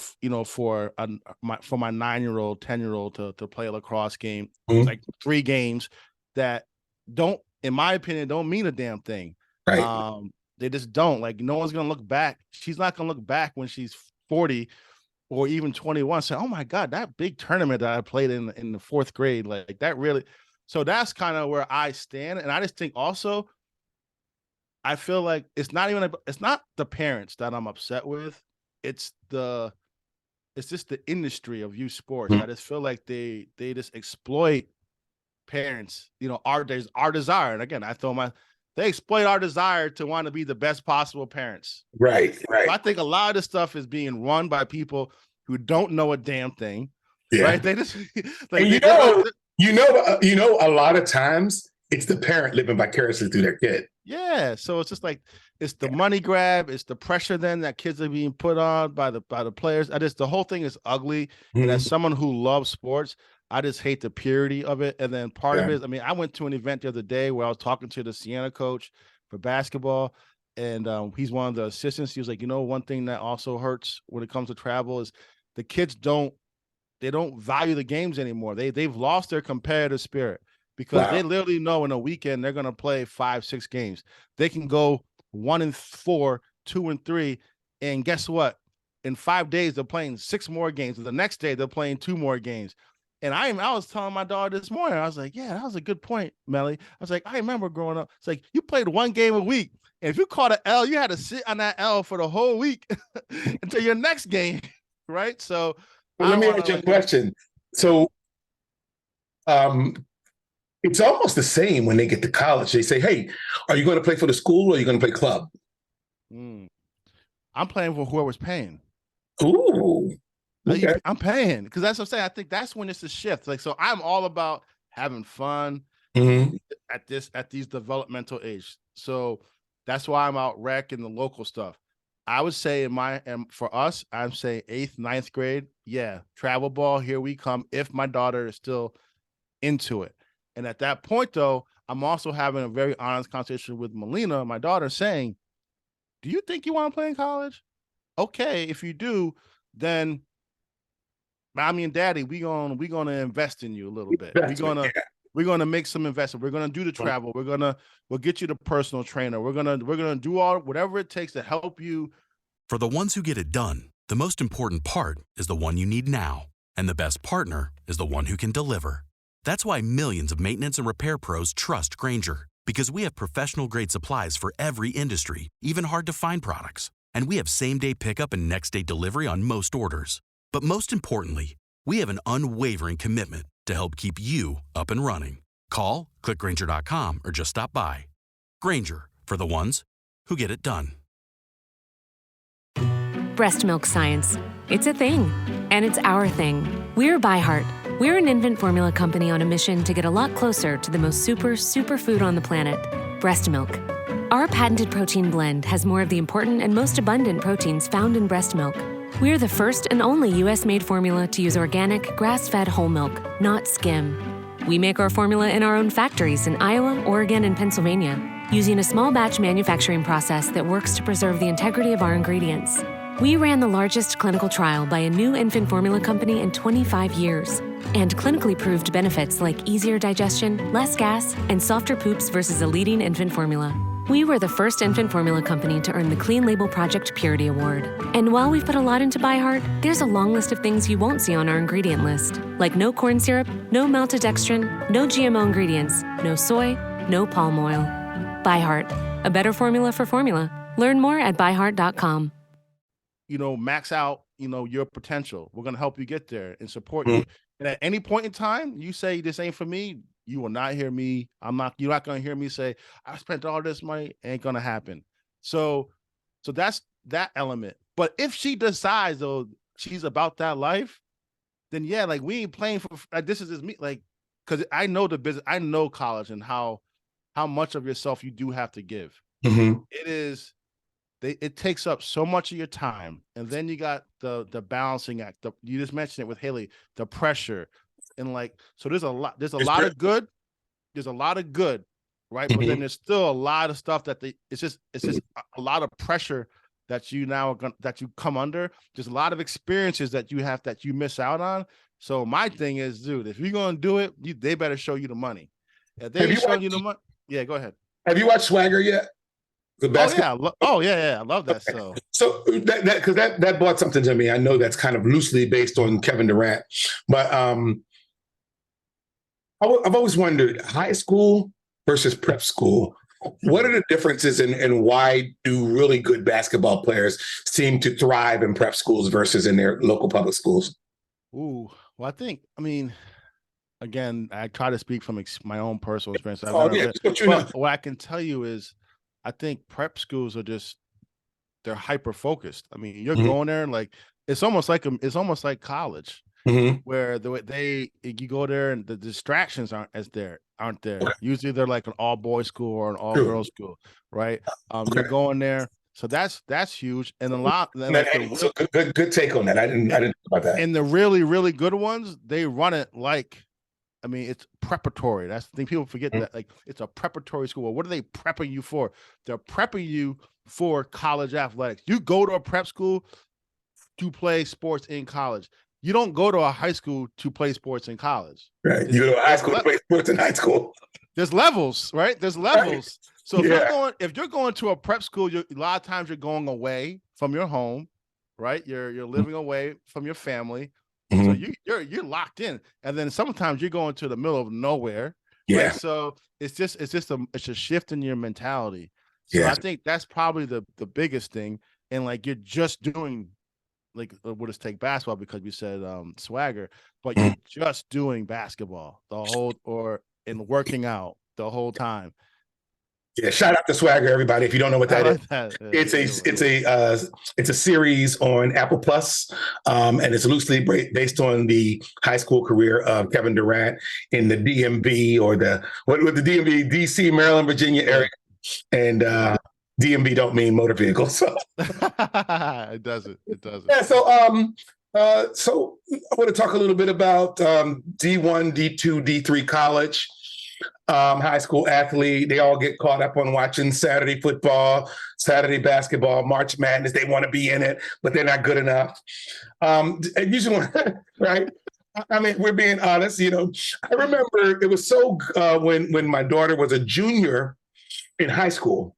my 9-year-old, 10-year-old to play a lacrosse game. It's like 3 games that don't, in my opinion, don't mean a damn thing. Right. They just don't. Like, no one's gonna look back. She's not gonna look back when she's 40 or even 21, say, oh my God, that big tournament that I played in the 4th grade, like that really. So that's kind of where I stand. And I just think also, I feel like it's not the parents that I'm upset with. It's just the industry of youth sports. I just feel like they just exploit parents, our desire. And again, they exploit our desire to want to be the best possible parents. Right. So I think a lot of this stuff is being run by people who don't know a damn thing. Yeah. Right? They just like, a lot of times it's the parent living vicariously through their kid. Yeah. So it's just like, it's the money grab, it's the pressure then that kids are being put on by the players. The whole thing is ugly. And as someone who loves sports, I just hate the purity of it. And then part of it is, I went to an event the other day where I was talking to the Siena coach for basketball, and he's one of the assistants. He was like, one thing that also hurts when it comes to travel is the kids don't value the games anymore. They've lost their competitive spirit, because they literally know in a weekend they're going to play 5-6 games. They can go 1-4, 2-3, and guess what? In 5 days they're playing 6 more games. And the next day they're playing 2 more games. And I was telling my daughter this morning, I was like, yeah, that was a good point, Melly. I was like, I remember growing up. It's like, you played 1 game a week, and if you caught an L, you had to sit on that L for the whole week until your next game, right? So, let me ask you a question. So, it's almost the same when they get to college. They say, hey, are you going to play for the school or are you going to play club? I'm playing for whoever's paying. Ooh. Okay. I'm paying, because that's what I'm saying. I think that's when it's a shift. Like, so I'm all about having fun at these developmental age. So that's why I'm out rec and the local stuff. I would say for us, I'm saying 8th, 9th grade. Yeah. Travel ball. Here we come. If my daughter is still into it. And at that point though, I'm also having a very honest conversation with Melina, my daughter, saying, do you think you want to play in college? Okay. If you do, then Mommy and Daddy, we're gonna invest in you a little bit. We're gonna make some investment. We're gonna do the travel. We'll get you the personal trainer. We're gonna do whatever it takes to help you. For the ones who get it done, the most important part is the one you need now, and the best partner is the one who can deliver. That's why millions of maintenance and repair pros trust Grainger, because we have professional grade supplies for every industry, even hard to find products, and we have same day pickup and next day delivery on most orders. But most importantly, we have an unwavering commitment to help keep you up and running. Call, click Grainger.com, or just stop by. Grainger, for the ones who get it done. Breast milk science. It's a thing. And it's our thing. We're ByHeart. We're an infant formula company on a mission to get a lot closer to the most super food on the planet, breast milk. Our patented protein blend has more of the important and most abundant proteins found in breast milk. We're the first and only U.S.-made formula to use organic, grass-fed whole milk, not skim. We make our formula in our own factories in Iowa, Oregon, and Pennsylvania, using a small batch manufacturing process that works to preserve the integrity of our ingredients. We ran the largest clinical trial by a new infant formula company in 25 years, and clinically proved benefits like easier digestion, less gas, and softer poops versus a leading infant formula. We were the first infant formula company to earn the Clean Label Project Purity Award. And while we've put a lot into ByHeart, there's a long list of things you won't see on our ingredient list, like no corn syrup, no maltodextrin, no GMO ingredients, no soy, no palm oil. ByHeart, a better formula for formula. Learn more at byheart.com. Max out, your potential. We're going to help you get there and support you. And at any point in time, you say, this ain't for me, you will not hear me. You're not going to hear me say, I spent all this money. Ain't going to happen. So that's that element. But if she decides, though, she's about that life, then yeah, like we ain't playing for, this is me. Like, because I know the business, I know college and how much of yourself you do have to give. It takes up so much of your time, and then you got the balancing act. You just mentioned it with Haley, the pressure, and so there's a lot of good, right? But then there's still a lot of stuff that it's just a lot of pressure that you that you come under. There's a lot of experiences that you miss out on. So my thing is, dude, if you're gonna do it, they better show you the money. If they ain't showing you the money, yeah, go ahead. Have you watched Swagger yet? The basketball. I love that. So that brought something to me. I know that's kind of loosely based on Kevin Durant, but I've always wondered, high school versus prep school, what are the differences and why do really good basketball players seem to thrive in prep schools versus in their local public schools? Ooh, well, again, I try to speak from my own personal experience. What I can tell you is, I think prep schools are they're hyper focused. I mean, you're going there and it's almost like college, where you go there and the distractions aren't there. Usually they're like an all boys school or an all girls school, right? You're going there, so that's huge. And a lot. So good take on that. I didn't know about that. And the really really good ones, they run it it's preparatory. That's the thing. People forget that it's a preparatory school. Well, what are they prepping you for? They're prepping you for college athletics. You go to a prep school to play sports in college. You don't go to a high school to play sports in college. Right. You go to a high school to play sports in high school. There's levels, right? There's levels. Right. So if you're going to a prep school, a lot of times you're going away from your home, right? You're living away from your family. So you're locked in, and then sometimes you're going to the middle of nowhere. Yeah. Right? So it's a shift in your mentality. So I think that's probably the biggest thing. And you're just doing we'll just take basketball because we said Swagger, but you're just doing basketball and working out the whole time. Yeah, shout out to Swagger, everybody. If you don't know what that is, it's a series on Apple Plus, and it's loosely based on the high school career of Kevin Durant in the DMV or the DMV, DC, Maryland, Virginia area, and DMV don't mean motor vehicles. So. It doesn't. Yeah. So I want to talk a little bit about D1, D2, D3 college. High school athlete, they all get caught up on watching Saturday football, Saturday basketball, March Madness. They want to be in it, but they're not good enough. And usually, right? I mean, we're being honest. I remember it was so when my daughter was a junior in high school.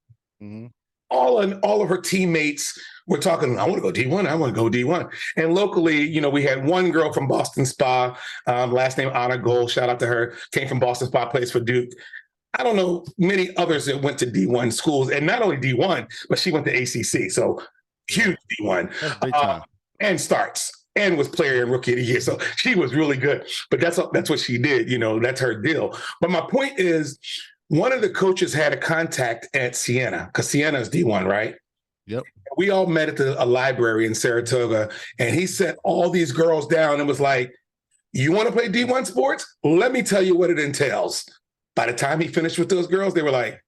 All of her teammates were talking, I want to go D1, I want to go D1. And locally, we had one girl from Boston Spa, last name Anna Gold, shout out to her, came from Boston Spa, plays for Duke. I don't know many others that went to D1 schools, and not only D1, but she went to ACC, so huge D1. And starts, and was player and rookie of the year. So she was really good, but that's what she did, that's her deal. But my point is, one of the coaches had a contact at Siena, because Siena is D1, right? Yep. We all met at a library in Saratoga, and he set all these girls down and was like, "You want to play D1 sports? Let me tell you what it entails." By the time he finished with those girls, they were like,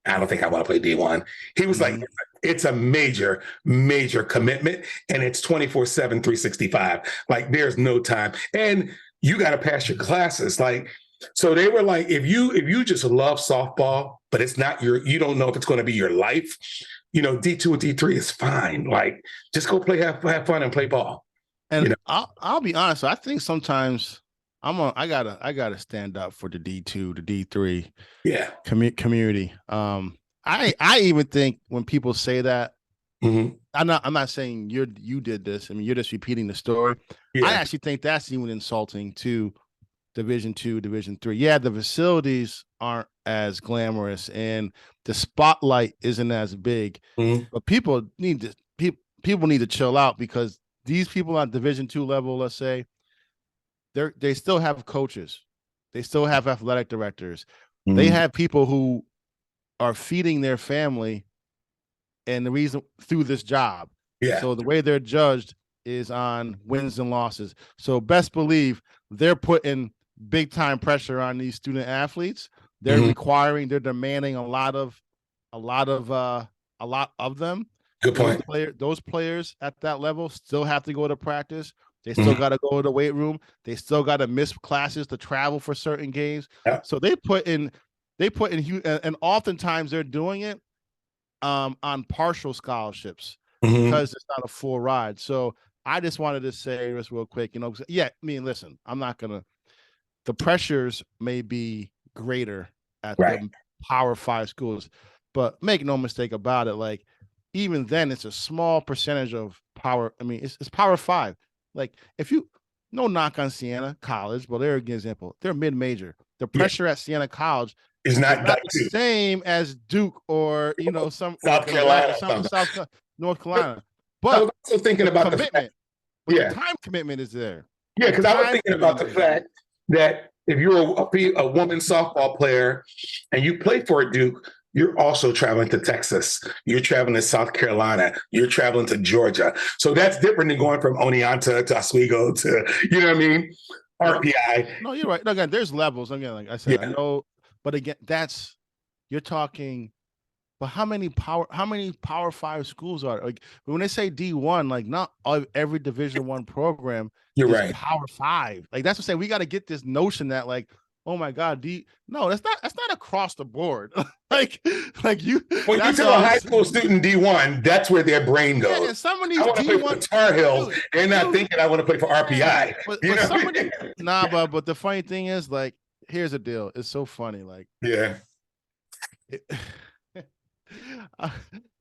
"I don't think I want to play D1." He was like, "It's a major, major commitment, and it's 24/7, 365. Like, there's no time. And you got to pass your classes." Like, so they were like, if you just love softball, but it's not you don't know if it's going to be your life, D2 and D3 is fine. Like, just go play, have fun and play ball. And I'll be honest, I think sometimes I gotta stand up for the D2, the D3 community. I even think when people say that, I'm not saying you did this. I mean, you're just repeating the story. I actually think that's even insulting to Division II, Division III. Yeah, the facilities aren't as glamorous and the spotlight isn't as big, but people need to chill out, because these people on Division II level, let's say, they still have coaches, they still have athletic directors, they have people who are feeding their family, and the reason through this job. So the way they're judged is on wins and losses. So best believe they're putting big time pressure on these student athletes. They're they're demanding a lot of them. Good point. Those players at that level still have to go to practice. They still got to go to the weight room. They still got to miss classes to travel for certain games. So they put in, and oftentimes they're doing it on partial scholarships because it's not a full ride. So I just wanted to say this real quick, I mean, listen, the pressures may be greater at the Power 5 schools, but make no mistake about it. Like, even then, it's a small percentage of power. I mean, it's Power 5. Like, no knock on Siena College, but they're a good example. They're mid-major. The pressure at Siena College is not the same as Duke or South Carolina, North Carolina. But I was also thinking about the commitment. The time commitment is there. Yeah, because I was thinking about the fact that if you're a woman softball player and you play for Duke, you're also traveling to Texas. You're traveling to South Carolina. You're traveling to Georgia. So that's different than going from Oneonta to Oswego to, you know what I mean? RPI. No, you're right. Again, there's levels. Again, like I said, I know, but again, you're talking. But how many Power 5 schools are like when they say D1? Like, not every Division I program is Power 5. Like, that's what I'm saying. We got to get this notion that, like, oh my God, no, that's not across the board. like you. When you tell a high school student D1, that's where their brain goes. Yeah, and some of these I want to play for Tar Heels. They're not thinking I want to play for RPI. But the funny thing is, like, here's the deal. It's so funny. Like,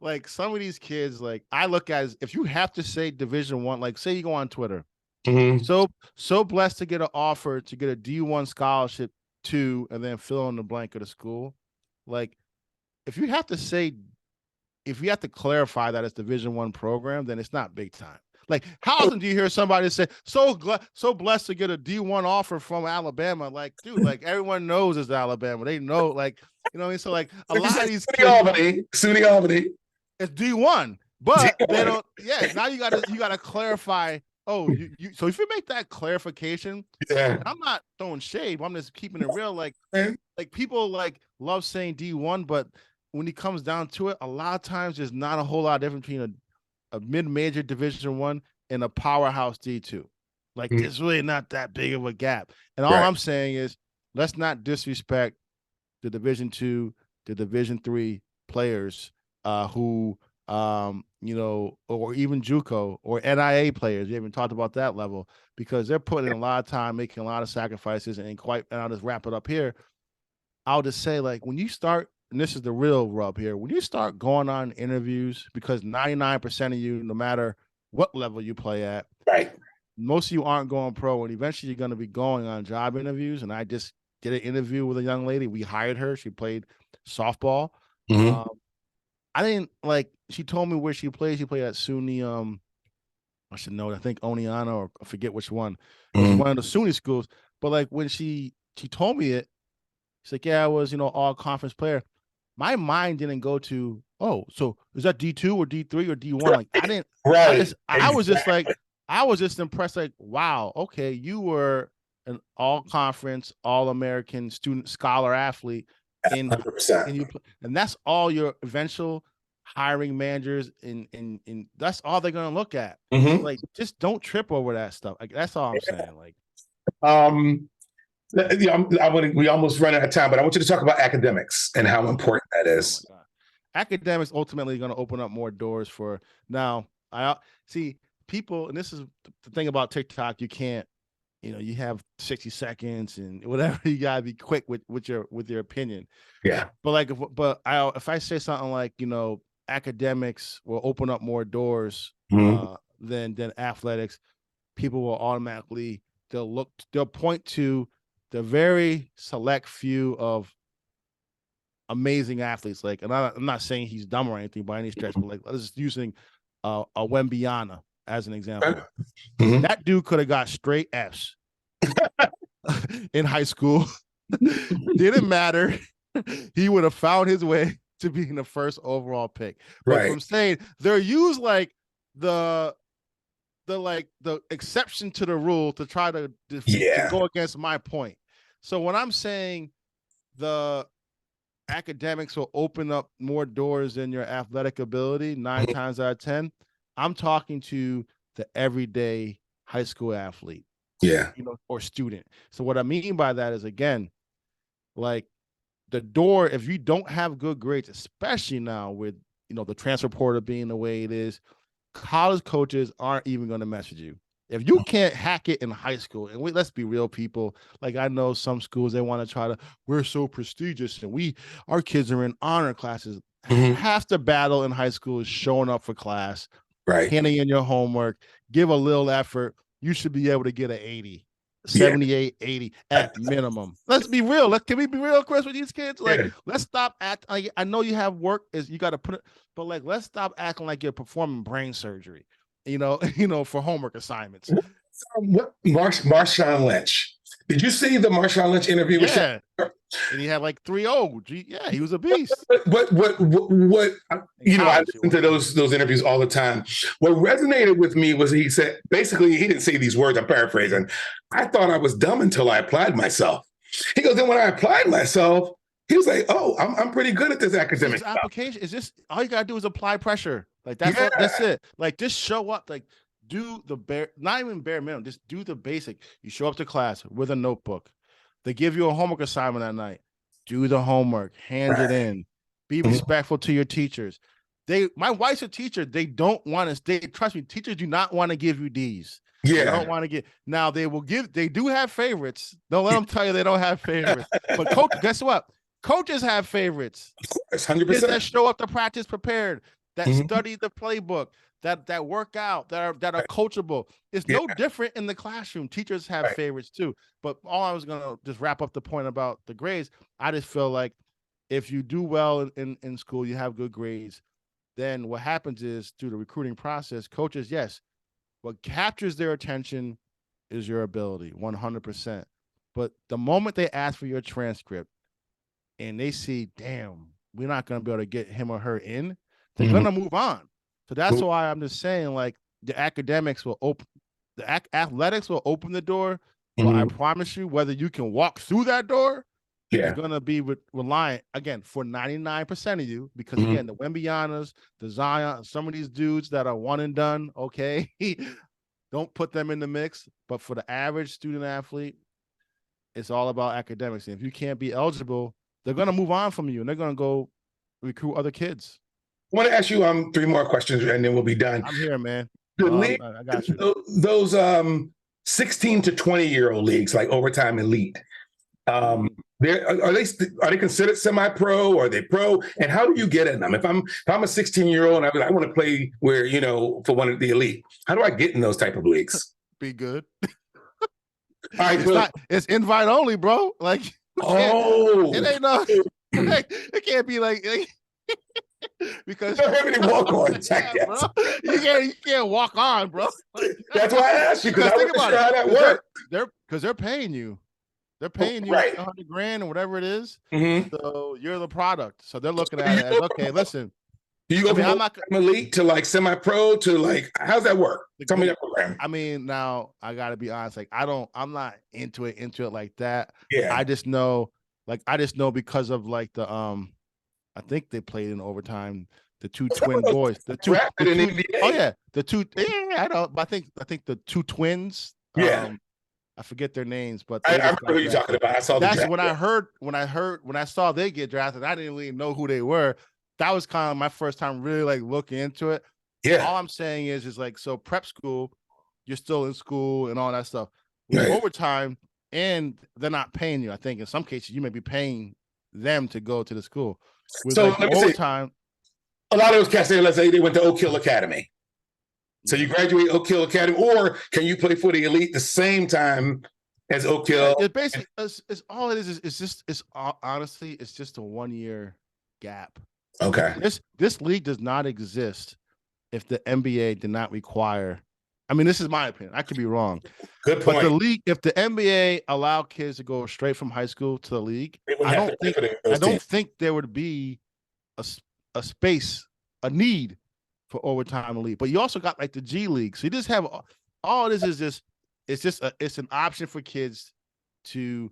like, some of these kids, like, I look at as if you have to say Division I, like, say you go on Twitter, so blessed to get an offer to get a D1 scholarship to, and then fill in the blank of the school. Like, if you have to clarify that it's Division I program, then it's not big time. Like, how often do you hear somebody say, so blessed to get a D1 offer from Alabama? Like, dude, like, everyone knows it's Alabama. They know, like, you know what I mean? So, like, a lot of these SUNY Albany. It's D1, but they don't. Yeah, now you gotta clarify. Oh, so if you make that clarification, I'm not throwing shade. I'm just keeping it real. Like people like love saying D1, but when it comes down to it, a lot of times there's not a whole lot of difference between a mid-major Division I and a powerhouse D2. Like, there's really not that big of a gap. And all I'm saying is, let's not disrespect the Division II, the Division III players who, or even JUCO or NIA players. We haven't talked about that level, because they're putting in a lot of time, making a lot of sacrifices, and I'll just wrap it up here. I'll just say, like, when you start, and this is the real rub here, when you start going on interviews, because 99% of you, no matter what level you play at, most of you aren't going pro, and eventually you're going to be going on job interviews. And I just did an interview with a young lady. We hired her. She played softball. I didn't she told me where she played. She played at SUNY. I should know. I think Oneonta, or I forget which one. It was one of the SUNY schools. But, like, when she told me it, she's like, yeah, I was, all conference player. my mind didn't go to, oh, so is that D2 or D3 or D1? Right. Like I didn't. Right. I was just like, I was just impressed. Like, wow, okay, you were an all-conference, all-American student, scholar, athlete, in 100%. and that's all your eventual hiring managers in that's all they're gonna look at. Mm-hmm. Like, just don't trip over that stuff. Like, that's all I'm saying. Like, we almost run out of time, but I want you to talk about academics and how important that is. oh my God. Academics ultimately going to open up more doors for now. I see people, and this is the thing about TikTok. You can't, you have 60 seconds and whatever. You gotta be quick with your opinion. Yeah. But if I say something like, academics will open up more doors than athletics, people will automatically they'll point to the very select few of amazing athletes. Like, and I'm not saying he's dumb or anything by any stretch, but like, let's just using a Wembyana as an example. Mm-hmm. That dude could have got straight Fs in high school. Didn't matter. He would have found his way to being the first overall pick. But from saying they're used like the exception to the rule to try to go against my point. So when I'm saying the academics will open up more doors than your athletic ability 9 times out of 10, I'm talking to the everyday high school athlete, or student. So what I mean by that is, again, like, the door, if you don't have good grades, especially now with the transfer portal being the way it is, college coaches aren't even going to message you. If you can't hack it in high school, and let's be real, people, like, I know some schools, they want to try to, we're so prestigious and our kids are in honor classes. Half the battle in high school is showing up for class, handing in your homework, give a little effort. You should be able to get an 80, 78, 80 at minimum. Let's be real. Can we be real, Chris, with these kids? Like, let's stop acting like, I know you have work, is you got to put it, but like, let's stop acting like you're performing brain surgery, for homework assignments. Marshawn Lynch. Did you see the Marshawn Lynch interview with Shaq? And he had like 3-0. Yeah, he was a beast. What I listen to those interviews all the time. What resonated with me was he said, basically, he didn't say these words, I'm paraphrasing. I thought I was dumb until I applied myself. He goes, then when I applied myself, he was like, oh, I'm pretty good at this academic stuff. Application is just, all you gotta do is apply pressure. Like, that's it. Like, just show up. Like, do the not even bare minimum, just do the basic. You show up to class with a notebook. They give you a homework assignment at night. Do the homework, hand it in. Be respectful to your teachers. My wife's a teacher. They don't want to. Trust me, teachers do not want to give you D's. Yeah. They don't want to get. Now they do have favorites. Don't let them tell you they don't have favorites. But guess what? Coaches have favorites. Of course, 100%. Kids that show up to practice prepared, that study the playbook, that work out, that are coachable. It's no different in the classroom. Teachers have favorites too. But all I was gonna just wrap up the point about the grades. I just feel like if you do well in school, you have good grades, then what happens is, through the recruiting process, coaches, yes, what captures their attention is your ability, 100%. But the moment they ask for your transcript and they see, damn, we're not going to be able to get him or her in, they're going to move on. So that's why I'm just saying, like, the academics will open, athletics will open the door. But I promise you, whether you can walk through that door, it's going to be reliant, again, for 99% of you, because, again, the Wembyanas, the Zion, some of these dudes that are one and done, okay, don't put them in the mix. But for the average student athlete, it's all about academics. And if you can't be eligible, they're going to move on from you, and they're going to go recruit other kids. I want to ask you 3 more questions, and then we'll be done. I'm here, man. I got you. Those 16 to 20-year-old leagues, like Overtime Elite, are they considered semi-pro, or are they pro? And how do you get in them? If I'm a 16-year-old and I want to play for one of the elite, how do I get in those type of leagues? Be good. All right, it's invite only, bro. Like, it ain't no. It can't be like because you don't have any walk-ons. You can't walk on, bro. That's why I asked you, because I want to try how that works. They're paying you. They're paying you Right. $100,000 or whatever it is. Mm-hmm. So you're the product. So they're looking at it as, okay, listen. Do you go from elite to like semi-pro to like, how's that work? Tell me that program. I mean, now I gotta be honest. Like, I'm not into it like that. Yeah. I just know because of like the I think they played in overtime. The two twin boys. The two oh yeah, the two. Yeah, I know. But I think the two twins. Yeah. I forget their names, but I remember who you're talking about. I saw that's when I saw they get drafted. I didn't really know who they were. That was kind of my first time really like looking into it. Yeah. All I'm saying is like, so prep school, you're still in school and all that stuff. With overtime, and they're not paying you. I think in some cases you may be paying them to go to the school. With so like overtime, a lot of those cats, let's say they went to Oak Hill Academy. So you graduate Oak Hill Academy, or can you play for the elite the same time as Oak Hill? It basically it's all it is. It's honestly, it's just a 1 year gap. Okay. This league does not exist if the NBA did not require. I mean, this is my opinion. I could be wrong. Good point. But if the NBA allowed kids to go straight from high school to the league, I don't think there would be a space, a need for overtime elite. But you also got like the G League. So you just have all this is just it's an option for kids to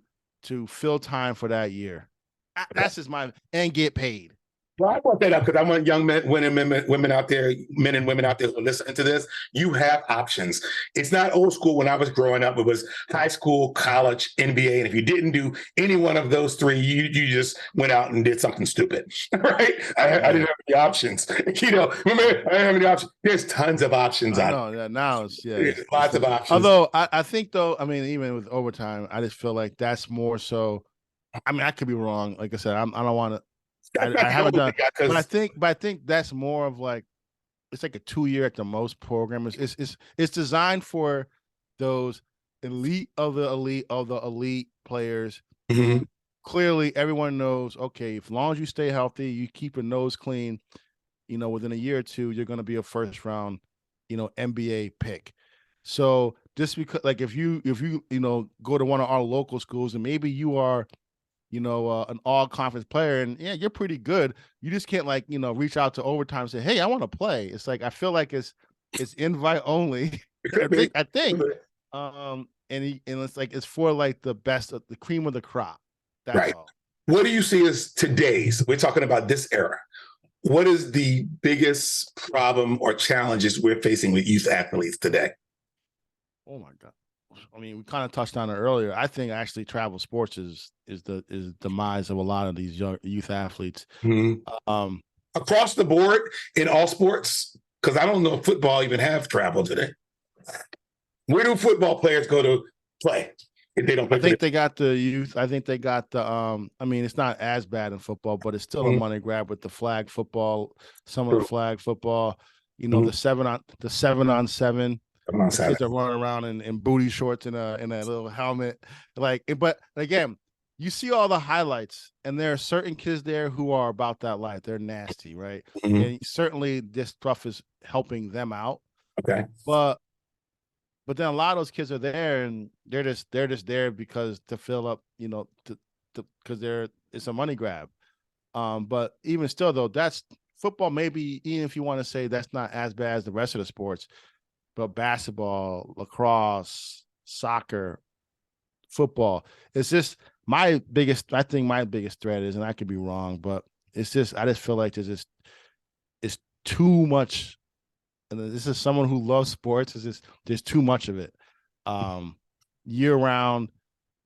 fill time for that year. That's just and get paid. Well, I brought that up because I want young men, women out there, men and women out there who are listening to this. You have options. It's not old school. When I was growing up, it was high school, college, NBA, and if you didn't do any one of those three, you just went out and did something stupid, right? I didn't have any options. Remember, I didn't have any options. There's tons of options out there. Now it's lots of options. Although I think though, I mean, even with overtime, I just feel like that's more so. I mean, I could be wrong. Like I said, I don't want to. I haven't done, but I think that's more of like, it's like a 2 year at the most program. It's designed for those elite players. Mm-hmm. Clearly, everyone knows. Okay, as long as you stay healthy, you keep your nose clean. Within a year or two, you're going to be a first round, NBA pick. So just because, like, if you go to one of our local schools and maybe you are an all-conference player, and yeah, you're pretty good. You just can't reach out to overtime and say, "Hey, I want to play." It's like I feel like it's invite only. I think, and it's like it's for like the best of the cream of the crop. That's right. All. What do you see as today's? We're talking about this era. What is the biggest problem or challenges we're facing with youth athletes today? Oh my God. I mean, we kind of touched on it earlier. I think actually travel sports is the demise of a lot of these young youth athletes. Mm-hmm. Across the board in all sports, because I don't know if football even have travel today. Where do football players go to play if they don't play? I think they got the youth. I think they got the. I mean, it's not as bad in football, but it's still a money grab with the flag football. Some of the flag football. The 7-on-7. Kids are running around in booty shorts and a little helmet. But again, you see all the highlights, and there are certain kids there who are about that life. They're nasty, right? Mm-hmm. And certainly this stuff is helping them out. Okay. But then a lot of those kids are there, and they're just there because to fill up, because it's a money grab. But even still, though, that's football. Maybe even if you want to say that's not as bad as the rest of the sports. But basketball, lacrosse, soccer, football, it's just my biggest threat is, and I could be wrong, but I just feel like it's too much. And this is someone who loves sports. There's too much of it. Year round,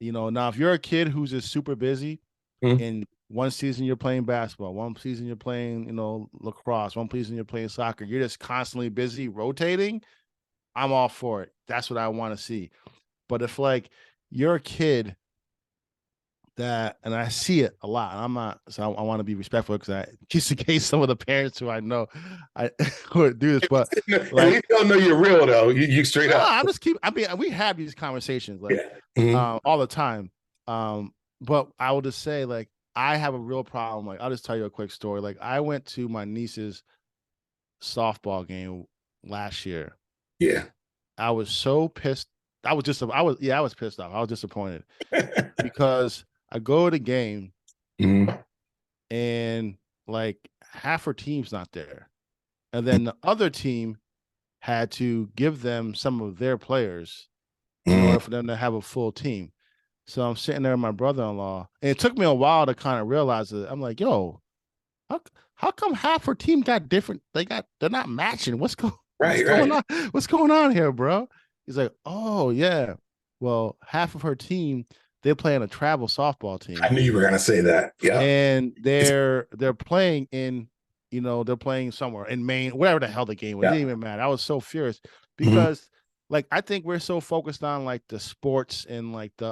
now if you're a kid who's just super busy, and one season you're playing basketball, one season you're playing, lacrosse, one season you're playing soccer, you're just constantly busy rotating. I'm all for it. That's what I want to see. But if you're a kid and I see it a lot, and I'm not, so I want to be respectful because just in case some of the parents who I know who do this, but they don't know you're real though. You straight up. We have these conversations all the time. But I will just say I have a real problem. I'll just tell you a quick story. I went to my niece's softball game last year. Yeah. I was so pissed I was pissed off. I was disappointed because I go to the game and like half her team's not there. And then the other team had to give them some of their players in order for them to have a full team. So I'm sitting there with my brother-in-law, and it took me a while to kind of realize it. I'm like, yo, how come half her team got different? They're not matching. What's going on? What's going on here, bro? He's like, oh yeah. Well, half of her team, they're playing a travel softball team. I knew you were gonna say that. Yeah. And they're playing in, they're playing somewhere in Maine, whatever the hell the game was. It didn't even matter. I was so furious because like I think we're so focused on like the sports and like the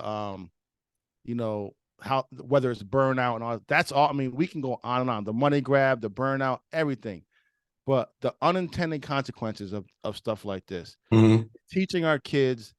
how whether it's burnout and all that's all. I mean, we can go on and on. The money grab, the burnout, everything. But the unintended consequences of stuff like this, teaching our kids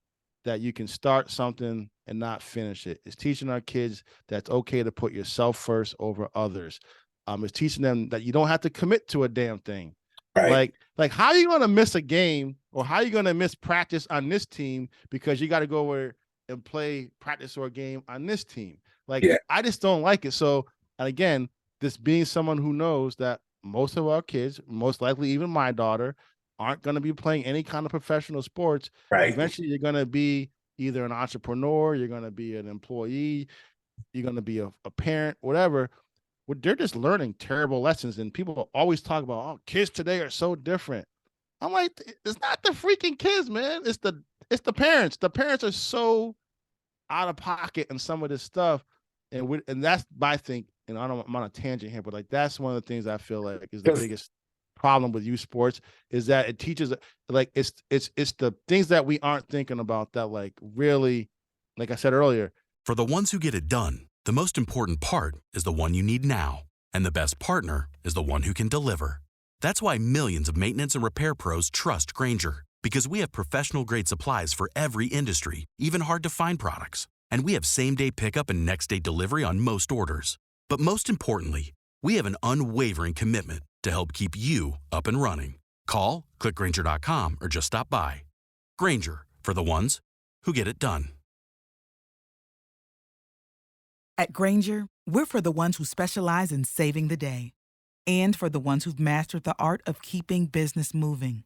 that you can start something and not finish it. It's teaching our kids that it's okay to put yourself first over others. It's teaching them that you don't have to commit to a damn thing. Right. Like how are you going to miss a game or how are you going to miss practice on this team because you got to go over and play practice or a game on this team? Like, I just don't like it. So, and again, this being someone who knows that most of our kids, most likely even my daughter, aren't going to be playing any kind of professional sports. Right. Eventually, you're going to be either an entrepreneur, you're going to be an employee, you're going to be a parent, whatever. They're just learning terrible lessons. And people always talk about, oh, kids today are so different. I'm like, it's not the freaking kids, man. It's the parents. The parents are so out of pocket in some of this stuff. And that's my thing. And I'm on a tangent here, but like that's one of the things I feel like is the biggest problem with youth sports is that it teaches like it's the things that we aren't thinking about that like really, like I said earlier. For the ones who get it done, the most important part is the one you need now. And the best partner is the one who can deliver. That's why millions of maintenance and repair pros trust Grainger, because we have professional grade supplies for every industry, even hard to find products. And we have same-day pickup and next-day delivery on most orders. But most importantly, we have an unwavering commitment to help keep you up and running. Call, click Grainger.com, or just stop by. Grainger, for the ones who get it done. At Grainger, we're for the ones who specialize in saving the day and for the ones who've mastered the art of keeping business moving.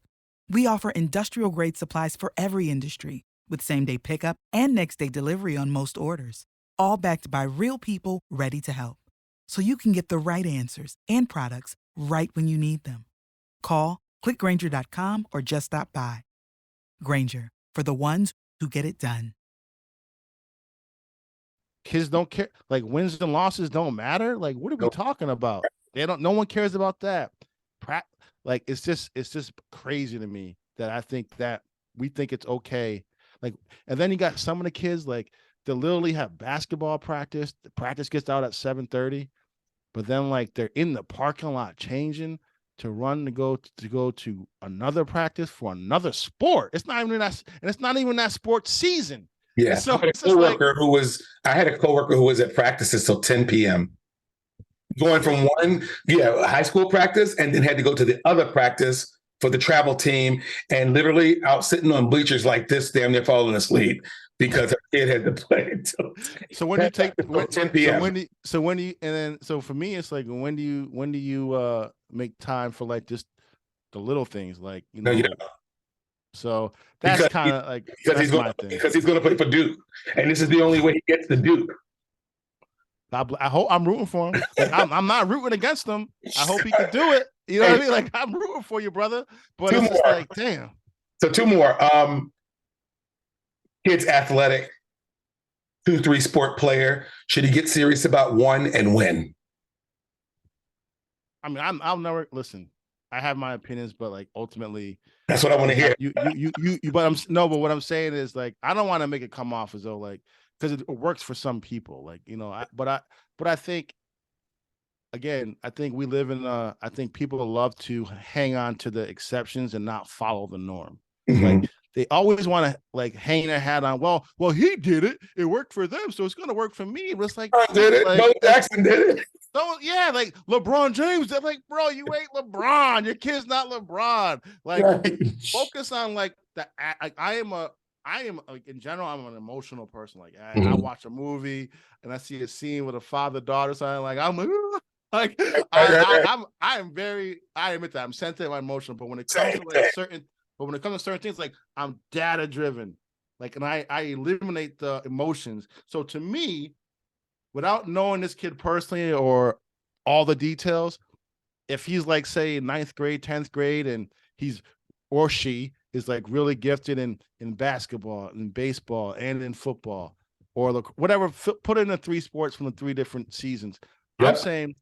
We offer industrial-grade supplies for every industry with same-day pickup and next-day delivery on most orders, all backed by real people ready to help. So you can get the right answers and products right when you need them. Call, click Grainger.com, or just stop by. Grainger, for the ones who get it done. Kids don't care. Like wins and losses don't matter. Like what are we talking about? No one cares about that. Like it's just crazy to me that I think that we think it's okay. Like, and then you got some of the kids like they literally have basketball practice. The practice gets out at 7:30, but then like they're in the parking lot changing to go to another practice for another sport. It's not even that sports season. Yeah. So I had a coworker who was at practices till 10 p.m. Going from one high school practice and then had to go to the other practice for the travel team and literally out sitting on bleachers like this, damn near falling asleep because her kid had to play until so when you take 10 p.m. So for me it's like when do you make time for like just the little things like you know. So that's kind of like because he's going to play for Duke, and this is the only way he gets to Duke. I hope I'm rooting for him. Like, I'm not rooting against him. I hope he can do it. You know what I mean? Like I'm rooting for you, brother. But it's just like, damn. So two more. Kid's athletic, 2-3 sport player. Should he get serious about one and when? I mean, I'll never listen. I have my opinions, but like ultimately, that's what I want to hear. But what I'm saying is like I don't want to make it come off as though like because it works for some people, like but I think again, I think we live in I think people love to hang on to the exceptions and not follow the norm. Like they always want to like hang their hat on. Well, he did it. It worked for them, so it's going to work for me. But it's like, did it? Bo Jackson did it. So yeah, like LeBron James. They're like, bro, you ain't LeBron. Your kid's not LeBron. Like, focus on like I am a I am like in general, I'm an emotional person. Like I watch a movie and I see a scene with a father-daughter, something like I'm like I admit that I'm sensitive, I'm emotional, but when it comes to like certain things, like I'm data driven. Like, and I eliminate the emotions. So to me, without knowing this kid personally or all the details, if he's like, say, 9th grade, 10th grade, and he's or she is like really gifted in basketball, in baseball, and in football, or whatever, put in the 3 sports from the 3 different seasons. Yep. I'm saying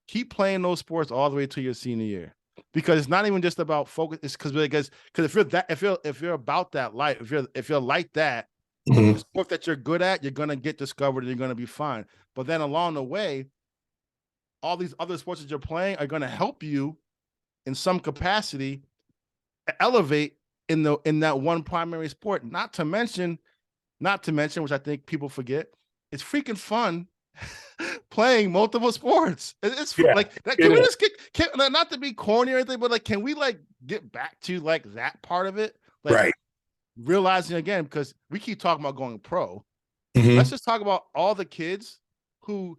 keep playing those sports all the way to your senior year. Because it's not even just about focus. It's because if you're about that life, if you're like that, the sport that you're good at, you're gonna get discovered and you're gonna be fine. But then along the way, all these other sports that you're playing are gonna help you in some capacity elevate in that one primary sport. Not to mention, which I think people forget, it's freaking fun playing multiple sports. It's like that. Can we just not to be corny or anything, but like, can we like get back to like that part of it? Like, right. Realizing again, because we keep talking about going pro. Let's just talk about all the kids who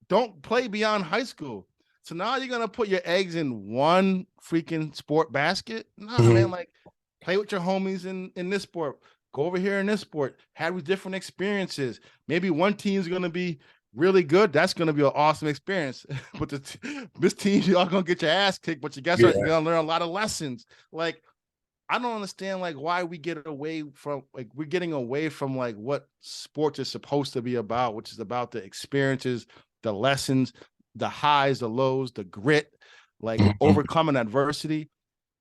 don't play beyond high school. So now you're gonna put your eggs in one freaking sport basket? Nah, man. Like, play with your homies in this sport. Go over here in this sport. Have different experiences. Maybe one team's gonna be really good. That's gonna be an awesome experience. But this team, y'all gonna get your ass kicked. But you guys are gonna learn a lot of lessons. Like, I don't understand like why we get away from like we're getting away from like what sports is supposed to be about, which is about the experiences, the lessons, the highs, the lows, the grit, like overcoming adversity.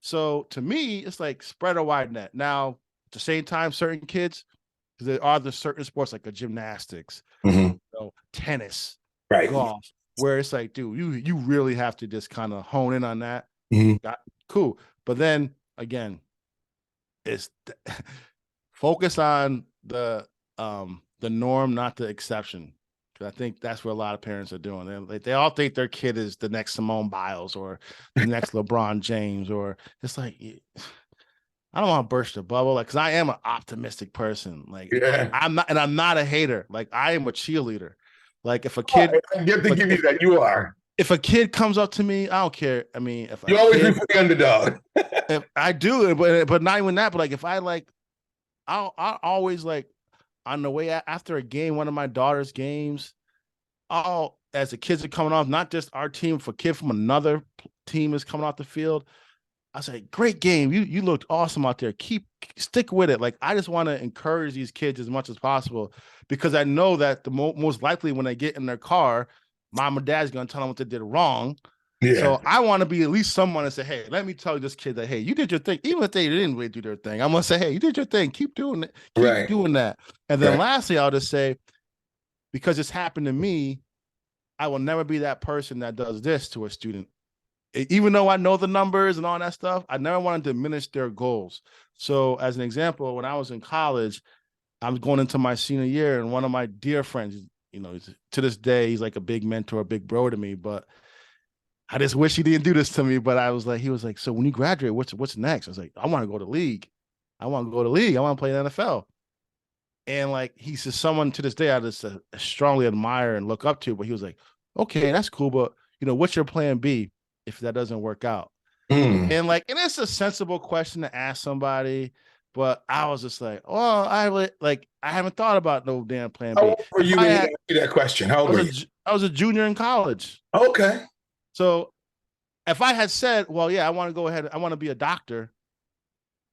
So to me, it's like spread a wide net. Now, at the same time, certain kids, there are the certain sports like a gymnastics, tennis, golf, where it's like, dude, you really have to just kind of hone in on that. Cool. But then again, it's focus on the norm, not the exception. I think that's what a lot of parents are doing. They all think their kid is the next Simone Biles or the next LeBron James, or it's like, I don't want to burst the bubble, like, because I am an optimistic person. Like, I'm not a hater. Like, I am a cheerleader. Like, if a kid, I get to give you that you are. If a kid comes up to me, I don't care. I mean, if you always root for the underdog. If I do, but not even that. But like, if I like, I'll always like on the way after a game, one of my daughter's games, as the kids are coming off, not just our team, if a kid from another team is coming off the field, I say, great game. You looked awesome out there. Stick with it. Like, I just want to encourage these kids as much as possible, because I know that the most likely when they get in their car, mom or dad's going to tell them what they did wrong. Yeah. So I want to be at least someone and say, hey, let me tell this kid that, hey, you did your thing. Even if they didn't really do their thing, I'm going to say, hey, you did your thing. Keep doing it. Keep doing that. And then lastly, I'll just say, because it's happened to me, I will never be that person that does this to a student. Even though I know the numbers and all that stuff, I never want to diminish their goals. So as an example, when I was in college, I was going into my senior year, and one of my dear friends, to this day, he's like a big mentor, a big bro to me, but I just wish he didn't do this to me. But he was like, so when you graduate, what's next? I was like, I want to go to league. I want to play in the NFL. And like, he's just someone to this day I just strongly admire and look up to. But he was like, okay, that's cool. But what's your plan B if that doesn't work out? And it's a sensible question to ask somebody. But I was just like, oh, I haven't thought about no damn plan B. How old were you when you asked me that question? How old were you? I was a junior in college. Okay. So if I had said, well, yeah, I want to go ahead, I want to be a doctor,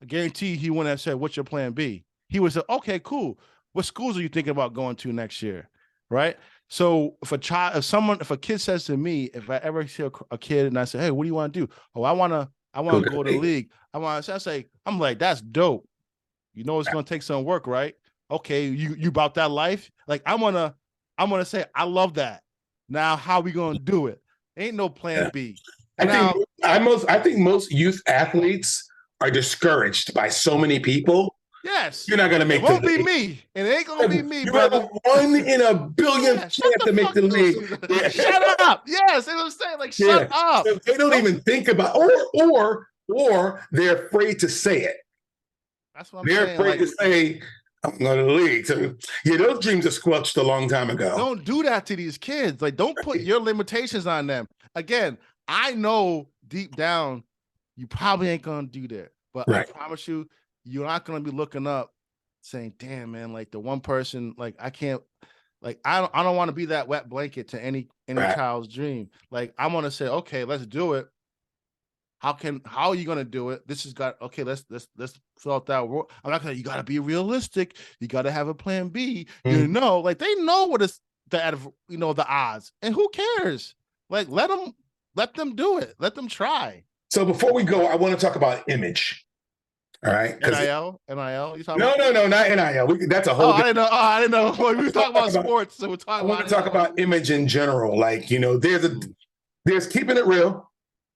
I guarantee he wouldn't have said, what's your plan B? He would say, okay, cool. What schools are you thinking about going to next year? Right? So if a kid says to me, if I ever see a kid and I say, hey, what do you want to do? Oh, I want to go to the league. I'm like, that's dope. It's going to take some work, right? Okay, you about that life? Like, I'm gonna say, I love that. Now, how we gonna do it? Ain't no plan B. I think most youth athletes are discouraged by so many people. Yes. You're not going to make the league. It won't be me. It ain't going to be me, brother. One in a billion chance to make the league. Yeah. Shut up. Yes. That's what I'm saying. Like, shut up. So they don't even think about or they're afraid to say it. That's what I'm They're saying. afraid Like, to say, I'm going to the league. So, yeah, those dreams are squelched a long time ago. don't do that to these kids. Like, don't put your limitations on them. Again, I know deep down you probably ain't gonna do that, but I promise you, you're not gonna be looking up saying, "Damn, man, like the one person, like I can't, like I don't want to be that wet blanket to any child's dream. Like I want to say, okay, let's do it. How are you gonna do it? This has got okay. Let's fill out that. I'm not gonna. You gotta be realistic. You gotta have a plan B. You know, like they know what is the the odds, and who cares? Like let them do it. Let them try. So before we go, I want to talk about image. All right. NIL. You talking no, not NIL. That's a whole. I didn't know. I didn't know. Well, we were talking about sports, so we're talking. I want to talk about image in general. Like there's keeping it real.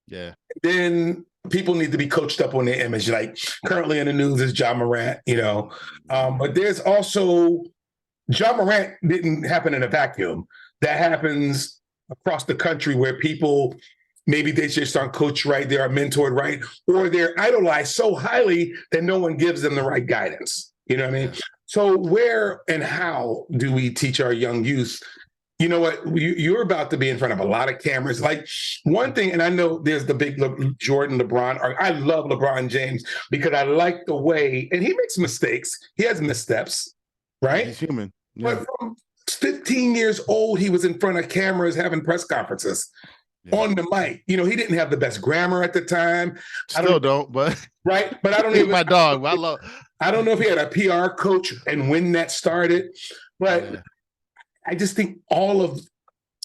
Yeah. Then people need to be coached up on their image. Like currently in the news is Ja Morant. But there's also Ja Morant didn't happen in a vacuum. That happens across the country where people. Maybe they just aren't coached right, they are mentored right, or they're idolized so highly that no one gives them the right guidance. You know what I mean? So where and how do we teach our young youth? You know what? You're about to be in front of a lot of cameras. Like one thing, and I know there's the big Jordan, LeBron. I love LeBron James because I like the way, and he makes mistakes. He has missteps, right? He's human. Yeah. But from 15 years old, he was in front of cameras having press conferences. On the mic, he didn't have the best grammar at the time. Still don't, but right. But I don't even my dog. I don't know if he had a PR coach and when that started, but I just think all of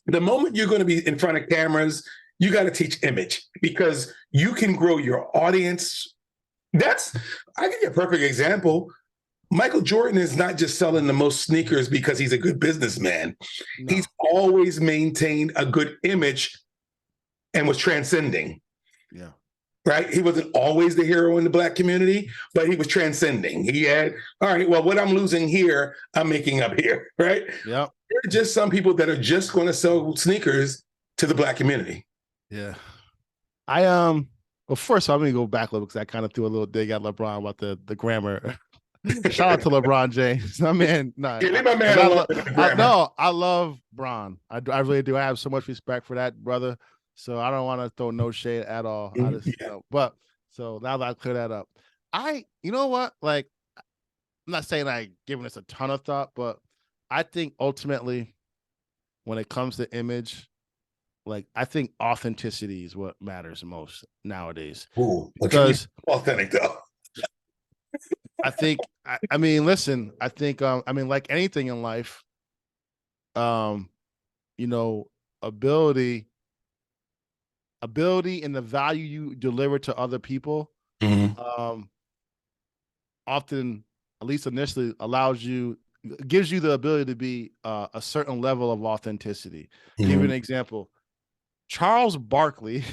the moment you're going to be in front of cameras, you got to teach image because you can grow your audience. I give you a perfect example. Michael Jordan is not just selling the most sneakers because he's a good businessman. No. He's always maintained a good image. And was transcending. Yeah. Right? He wasn't always the hero in the Black community, but he was transcending. He had, all right, well, what I'm losing here, I'm making up here, right? Yeah. There are just some people that are just going to sell sneakers to the Black community. Yeah. Well, first I'm going to go back a little because I kind of threw a little dig at LeBron about the grammar. Shout out to LeBron James. My man, I love Bron. I really do. I have so much respect for that brother. So I don't want to throw no shade at all. But so now that I clear that up, you know what? Like, I'm not saying I giving this a ton of thought, but I think ultimately when it comes to image, like I think authenticity is what matters most nowadays. Ooh, because authentic though. I think, I mean, listen, I think, like anything in life, ability and the value you deliver to other people, often, at least initially, gives you the ability to be a certain level of authenticity. Give you an example. Charles Barkley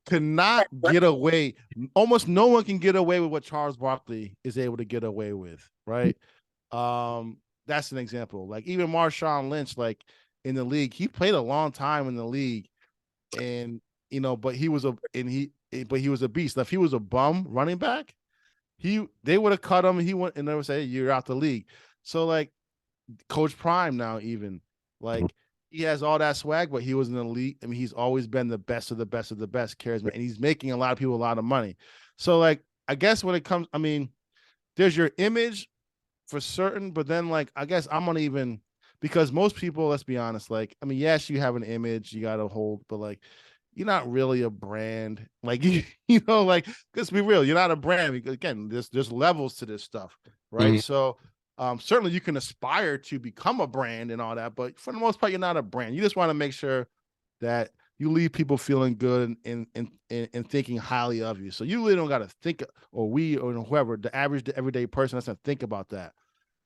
could not get away. Almost no one can get away with what Charles Barkley is able to get away with, right? That's an example. Like even Marshawn Lynch, like in the league, he played a long time in the league, and but he was a beast. Now, if he was a bum running back, they would have cut him. He went and they would say, "You're out the league." So like Coach Prime now, even like. He has all that swag, but he was an elite. I mean, he's always been the best of the best of the best charisma, and he's making a lot of people a lot of money. So, like, I guess when it comes, I mean, there's your image for certain, but then, like, I guess I'm gonna even because most people, let's be honest, like, I mean, yes, you have an image you gotta hold, but like, you're not really a brand. Like, like, let's be real, you're not a brand because again, there's levels to this stuff, right? So. Certainly you can aspire to become a brand and all that, but for the most part, you're not a brand. You just want to make sure that you leave people feeling good and thinking highly of you. So you really don't got to think, or whoever, the average, the everyday person doesn't think about that.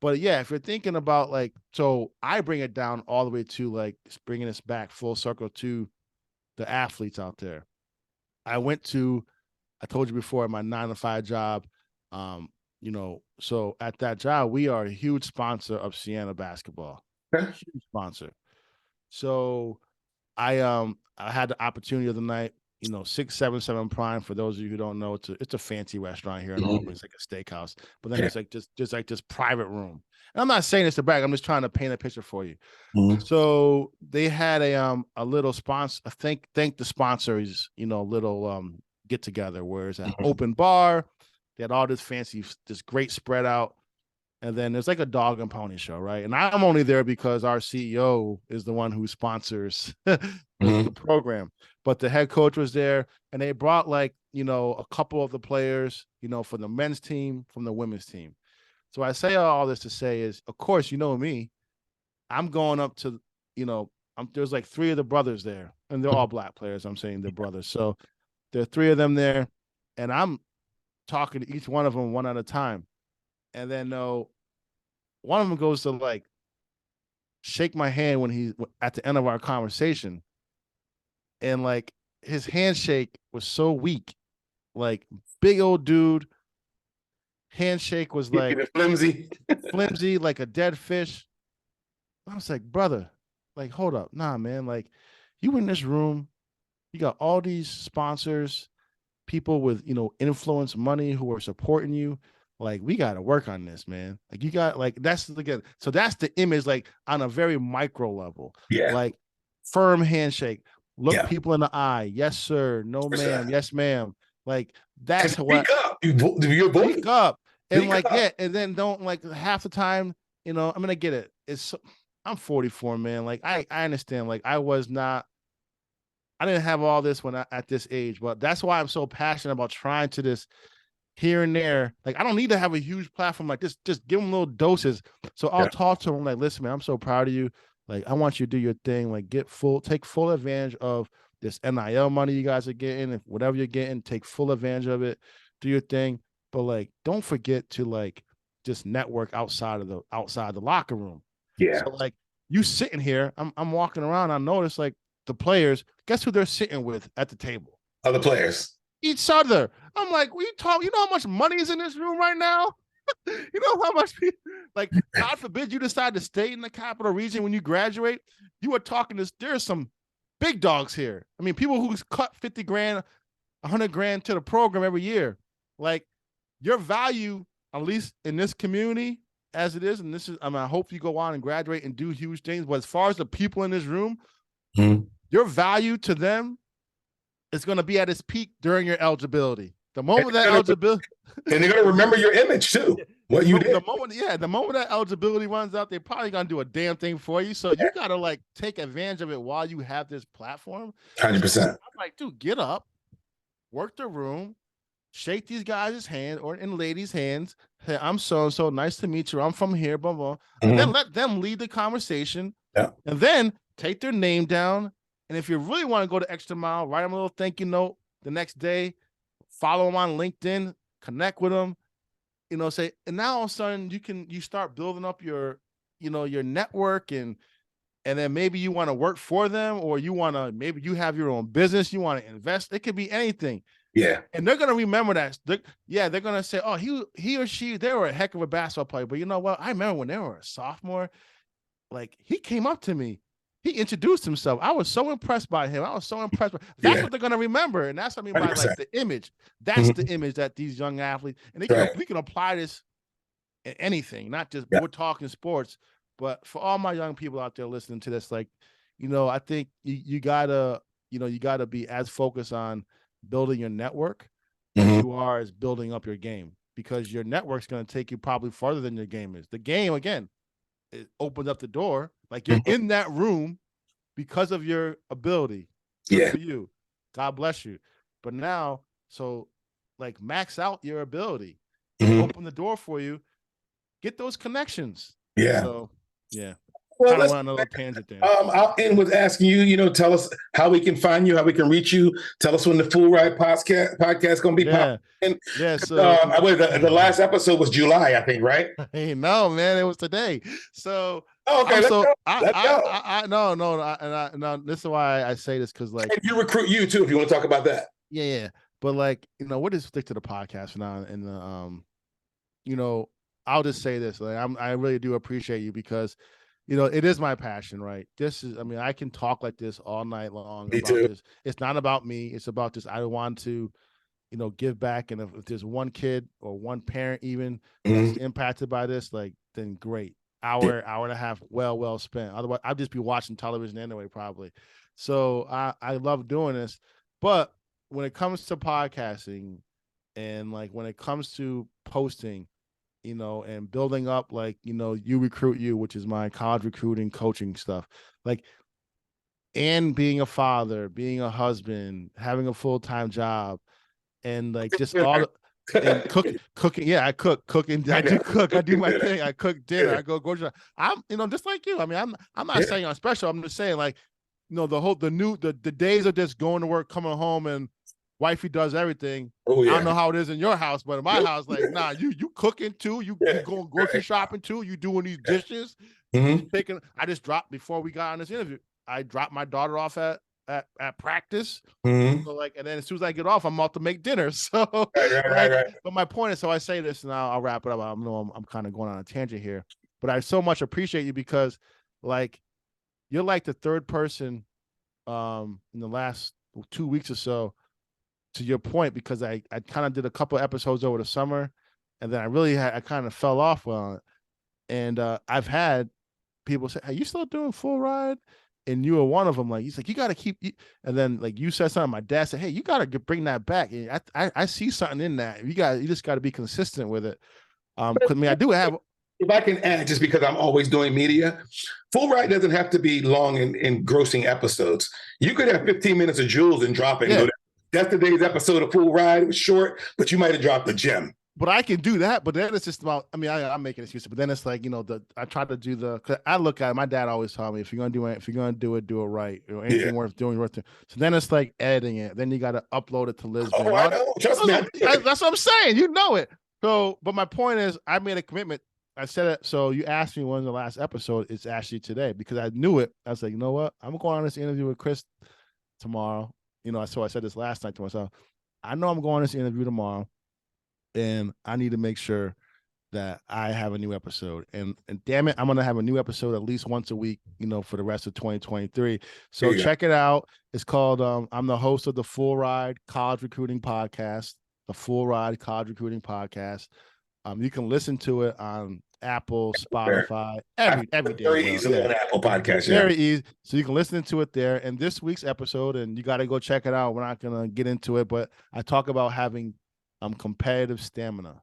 But yeah, if you're thinking about like, so I bring it down all the way to like bringing this back full circle to the athletes out there. I told you before, my 9-to-5 job, so at that job, we are a huge sponsor of Siena basketball. Huge sponsor. So I had the opportunity of the night. 677 Prime. For those of you who don't know, it's a fancy restaurant here in Albany. It's like a steakhouse, but then it's like just this private room. And I'm not saying this to brag. I'm just trying to paint a picture for you. So they had a little sponsor. Thank the sponsors. Little get together where it's an open bar. They had all this great spread out. And then there's like a dog and pony show, right? And I'm only there because our CEO is the one who sponsors the program. But the head coach was there, and they brought a couple of the players, from the men's team, from the women's team. So I say all this to say is, of course, me, I'm going up to, there's like 3 of the brothers there, and they're all black players. I'm saying they're brothers. So there are 3 of them there, and I'm talking to each one of them one at a time. And then one of them goes to shake my hand when he's at the end of our conversation. And his handshake was so weak, big old dude. Handshake was flimsy, like a dead fish. I was like, brother, hold up. Nah, man. You in this room, you got all these sponsors, people with, influence, money who are supporting you. We got to work on this, man. You got that's again. So that's the image, on a very micro level. Yeah. Firm handshake, look people in the eye. Yes, sir. No, ma'am. Yes, ma'am. That's what. Speak up. You're speak up. And and then don't half the time, I'm gonna get it. I'm 44, man. I understand. I didn't have all this when at this age, but that's why I'm so passionate about trying to this here and there. I don't need to have a huge platform like this. Just give them little doses. So I'll talk to them listen, man, I'm so proud of you. I want you to do your thing. Take full advantage of this NIL money you guys are getting. If whatever you're getting, take full advantage of it. Do your thing. But don't forget to just network outside the locker room. Yeah. So you sitting here, I'm walking around. I notice the players. Guess who they're sitting with at the table? Other players. Each other. I'm like, we talk. You know how much money is in this room right now? You know how much people, God forbid you decide to stay in the capital region when you graduate. You are talking this. There's some big dogs here. I mean, people who cut 50 grand, 100 grand to the program every year. Your value, at least in this community as it is, and this is, I hope you go on and graduate and do huge things. But as far as the people in this room, your value to them is going to be at its peak during your eligibility. The moment that eligibility, and they're going to remember your image too. What you did. The moment that eligibility runs out, they're probably going to do a damn thing for you. So you got to take advantage of it while you have this platform. 100%. I'm dude, get up, work the room, shake these guys' hand and ladies' hands. Hey, I'm so nice to meet you. I'm from here, blah blah. And then let them lead the conversation. Yeah. And then take their name down. And if you really want to go the extra mile, write them a little thank you note the next day. Follow them on LinkedIn, connect with them, say, and now all of a sudden you start building up your network and then maybe you want to work for them or maybe you have your own business, you want to invest. It could be anything. Yeah. And they're going to remember that. They're going to say, oh, he or she, they were a heck of a basketball player. But you know what? I remember when they were a sophomore, he came up to me. He introduced himself. I was so impressed by him. That's what they're going to remember. And that's what I mean by 100%. the image. That's the image that these young athletes, and we can apply this in anything, not just we're talking sports, but for all my young people out there listening to this, I think you gotta be as focused on building your network as you are as building up your game, because your network's going to take you probably farther than your game is. The game, again, it opens up the door. You're in that room because of your ability. Good for you. God bless you. But now, max out your ability. Open the door for you. Get those connections. Yeah. So, yeah. Well, I don't want another tangent there. I'll end with asking you, tell us how we can find you, how we can reach you. Tell us when the Full Ride podcast going to be popping. Yeah. So the last episode was July, I think, right? Hey, no, man, it was today. So okay, let's go. No. This is why I say this, because and you recruit you too if you want to talk about that. Yeah. But we'll just stick to the podcast for now, and I'll just say this: I really do appreciate you, because it is my passion, right? I can talk like this all night long Me about too. this. It's not about me. It's about this. I want to, give back. And if there's one kid or one parent even that's impacted by this, like, then great. Hour and a half, well spent. Otherwise, I'd just be watching television anyway, probably. So I love doing this. But when it comes to podcasting and like when it comes to posting, and building up, like, You Recruit You, which is my college recruiting coaching stuff, like, and being a father, being a husband, having a full-time job, and like just all and cooking. Yeah, I cook, cooking. I do cook. I do my thing. I cook dinner. I go grocery. I'm, just like you. I mean, I'm not saying I'm special. I'm just saying, like, the days of just going to work, coming home, and wifey does everything. Oh, yeah. I don't know how it is in your house, but in my house, like, nah, you cooking too. You going grocery shopping too. You doing these dishes. I just dropped before we got on this interview. I dropped my daughter off at practice. So like, and then as soon as I get off, I'm out to make dinner. So right. But my point is, so I say this and I'll wrap it up. I know I'm kind of going on a tangent here, but I so much appreciate you because, like, you're like the third person in the last 2 weeks or so, to your point, because I kind of did a couple of episodes over the summer, and then I kind of fell off on it. And I've had people say, "Are you still doing Full Ride?" And you were one of them. Like, he's like, "You got to keep," and then like you said something. My dad said, "Hey, you got to bring that back." And I see something in that. You just got to be consistent with it. Because I mean, I do have. If I can add, just because I'm always doing media, Full Ride doesn't have to be long and engrossing episodes. You could have 15 minutes of jewels and drop it. Yeah. That's today's episode of Full Ride. It was short, but you might have dropped the gem. But I can do that. But then it's just about, I mean, I'm making excuses, but then it's like, I try to do cause I look at it, my dad always told me, if you're going to do it, do it right. Or anything worth doing, worth doing. So then it's like editing it. Then you got to upload it to Lisbon. Oh, I know. Trust me. That's what I'm saying. You know it. So, but my point is, I made a commitment. I said it. So you asked me when the last episode. It's actually today because I knew it. I was like, you know what? I'm going on this interview with Chris tomorrow. So I said this last night to myself. I know I'm going on this interview tomorrow, and I need to make sure that I have a new episode. And damn it, I'm going to have a new episode at least once a week, for the rest of 2023. So check it out. It's called, I'm the host of the Full Ride College Recruiting Podcast, the Full Ride College Recruiting Podcast. You can listen to it on Apple, Spotify, every day. Very easily on Apple Podcast. Very easy. So you can listen to it there. And this week's episode, and you got to go check it out. We're not going to get into it, but I talk about having competitive stamina.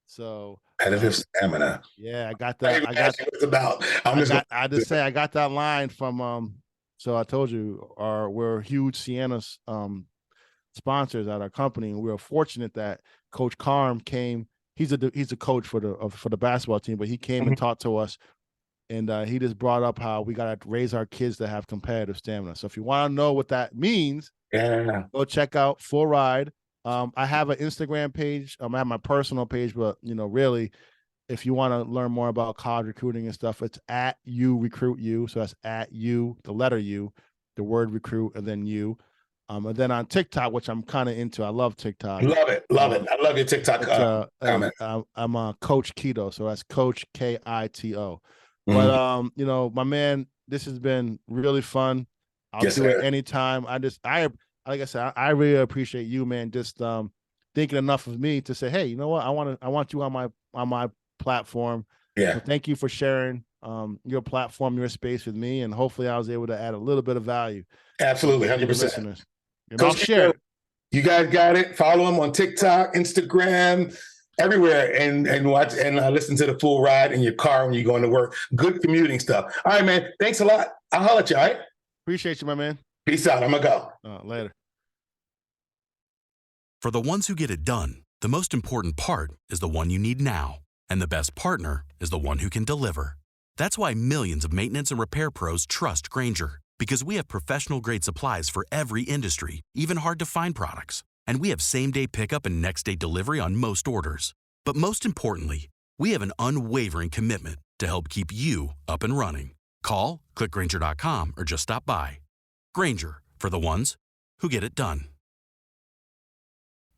So competitive stamina. Yeah, I got that. I got what it's about. I just say I got that line from so I told you we're huge Sienna sponsors at our company, and we were fortunate that Coach Carm came. He's a coach for the basketball team, but he came and talked to us, and he just brought up how we got to raise our kids to have competitive stamina. So if you want to know what that means, go check out Full Ride. I have an Instagram page. I have my personal page, but really, if you want to learn more about college recruiting and stuff, it's at You Recruit You. So that's at You, the letter U, the word recruit, and then you. And then on TikTok, which I'm kind of into, I love TikTok. Love it. I love your TikTok comment. I'm Coach Kito, so that's Coach Kito. But my man, this has been really fun. I'll do it anytime. Like I said, I really appreciate you, man. Just thinking enough of me to say, hey, you know what? I want you on my platform. Yeah. So thank you for sharing your platform, your space with me, and hopefully I was able to add a little bit of value. Absolutely, 100%. I'll share it. You guys got it. Follow him on TikTok, Instagram, everywhere, and watch and listen to the Full Ride in your car when you're going to work. Good commuting stuff. All right, man. Thanks a lot. I'll holler at you. All right. Appreciate you, my man. Peace out. I'm gonna go. Later. For the ones who get it done, the most important part is the one you need now, and the best partner is the one who can deliver. That's why millions of maintenance and repair pros trust Grainger, because we have professional-grade supplies for every industry, even hard-to-find products. And we have same-day pickup and next-day delivery on most orders. But most importantly, we have an unwavering commitment to help keep you up and running. Call, click Grainger.com, or just stop by. Grainger, for the ones who get it done.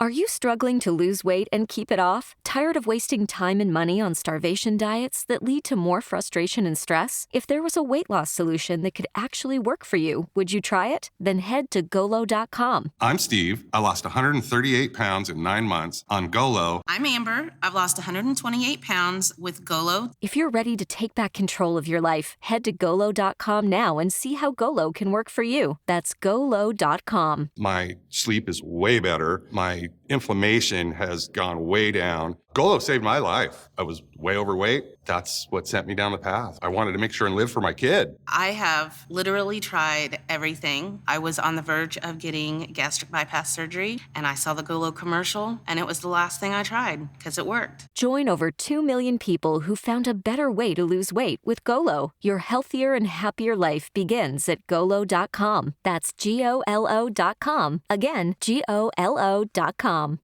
Are you struggling to lose weight and keep it off? Tired of wasting time and money on starvation diets that lead to more frustration and stress? If there was a weight loss solution that could actually work for you, would you try it? Then head to Golo.com. I'm Steve. I lost 138 pounds in 9 months on Golo. I'm Amber. I've lost 128 pounds with Golo. If you're ready to take back control of your life, head to Golo.com now and see how Golo can work for you. That's Golo.com. My sleep is way better. My inflammation has gone way down. Golo saved my life. I was way overweight. That's what sent me down the path. I wanted to make sure and live for my kid. I have literally tried everything. I was on the verge of getting gastric bypass surgery, and I saw the Golo commercial, and it was the last thing I tried because it worked. Join over 2 million people who found a better way to lose weight with Golo. Your healthier and happier life begins at Golo.com. That's Golo.com. Again, Golo.com.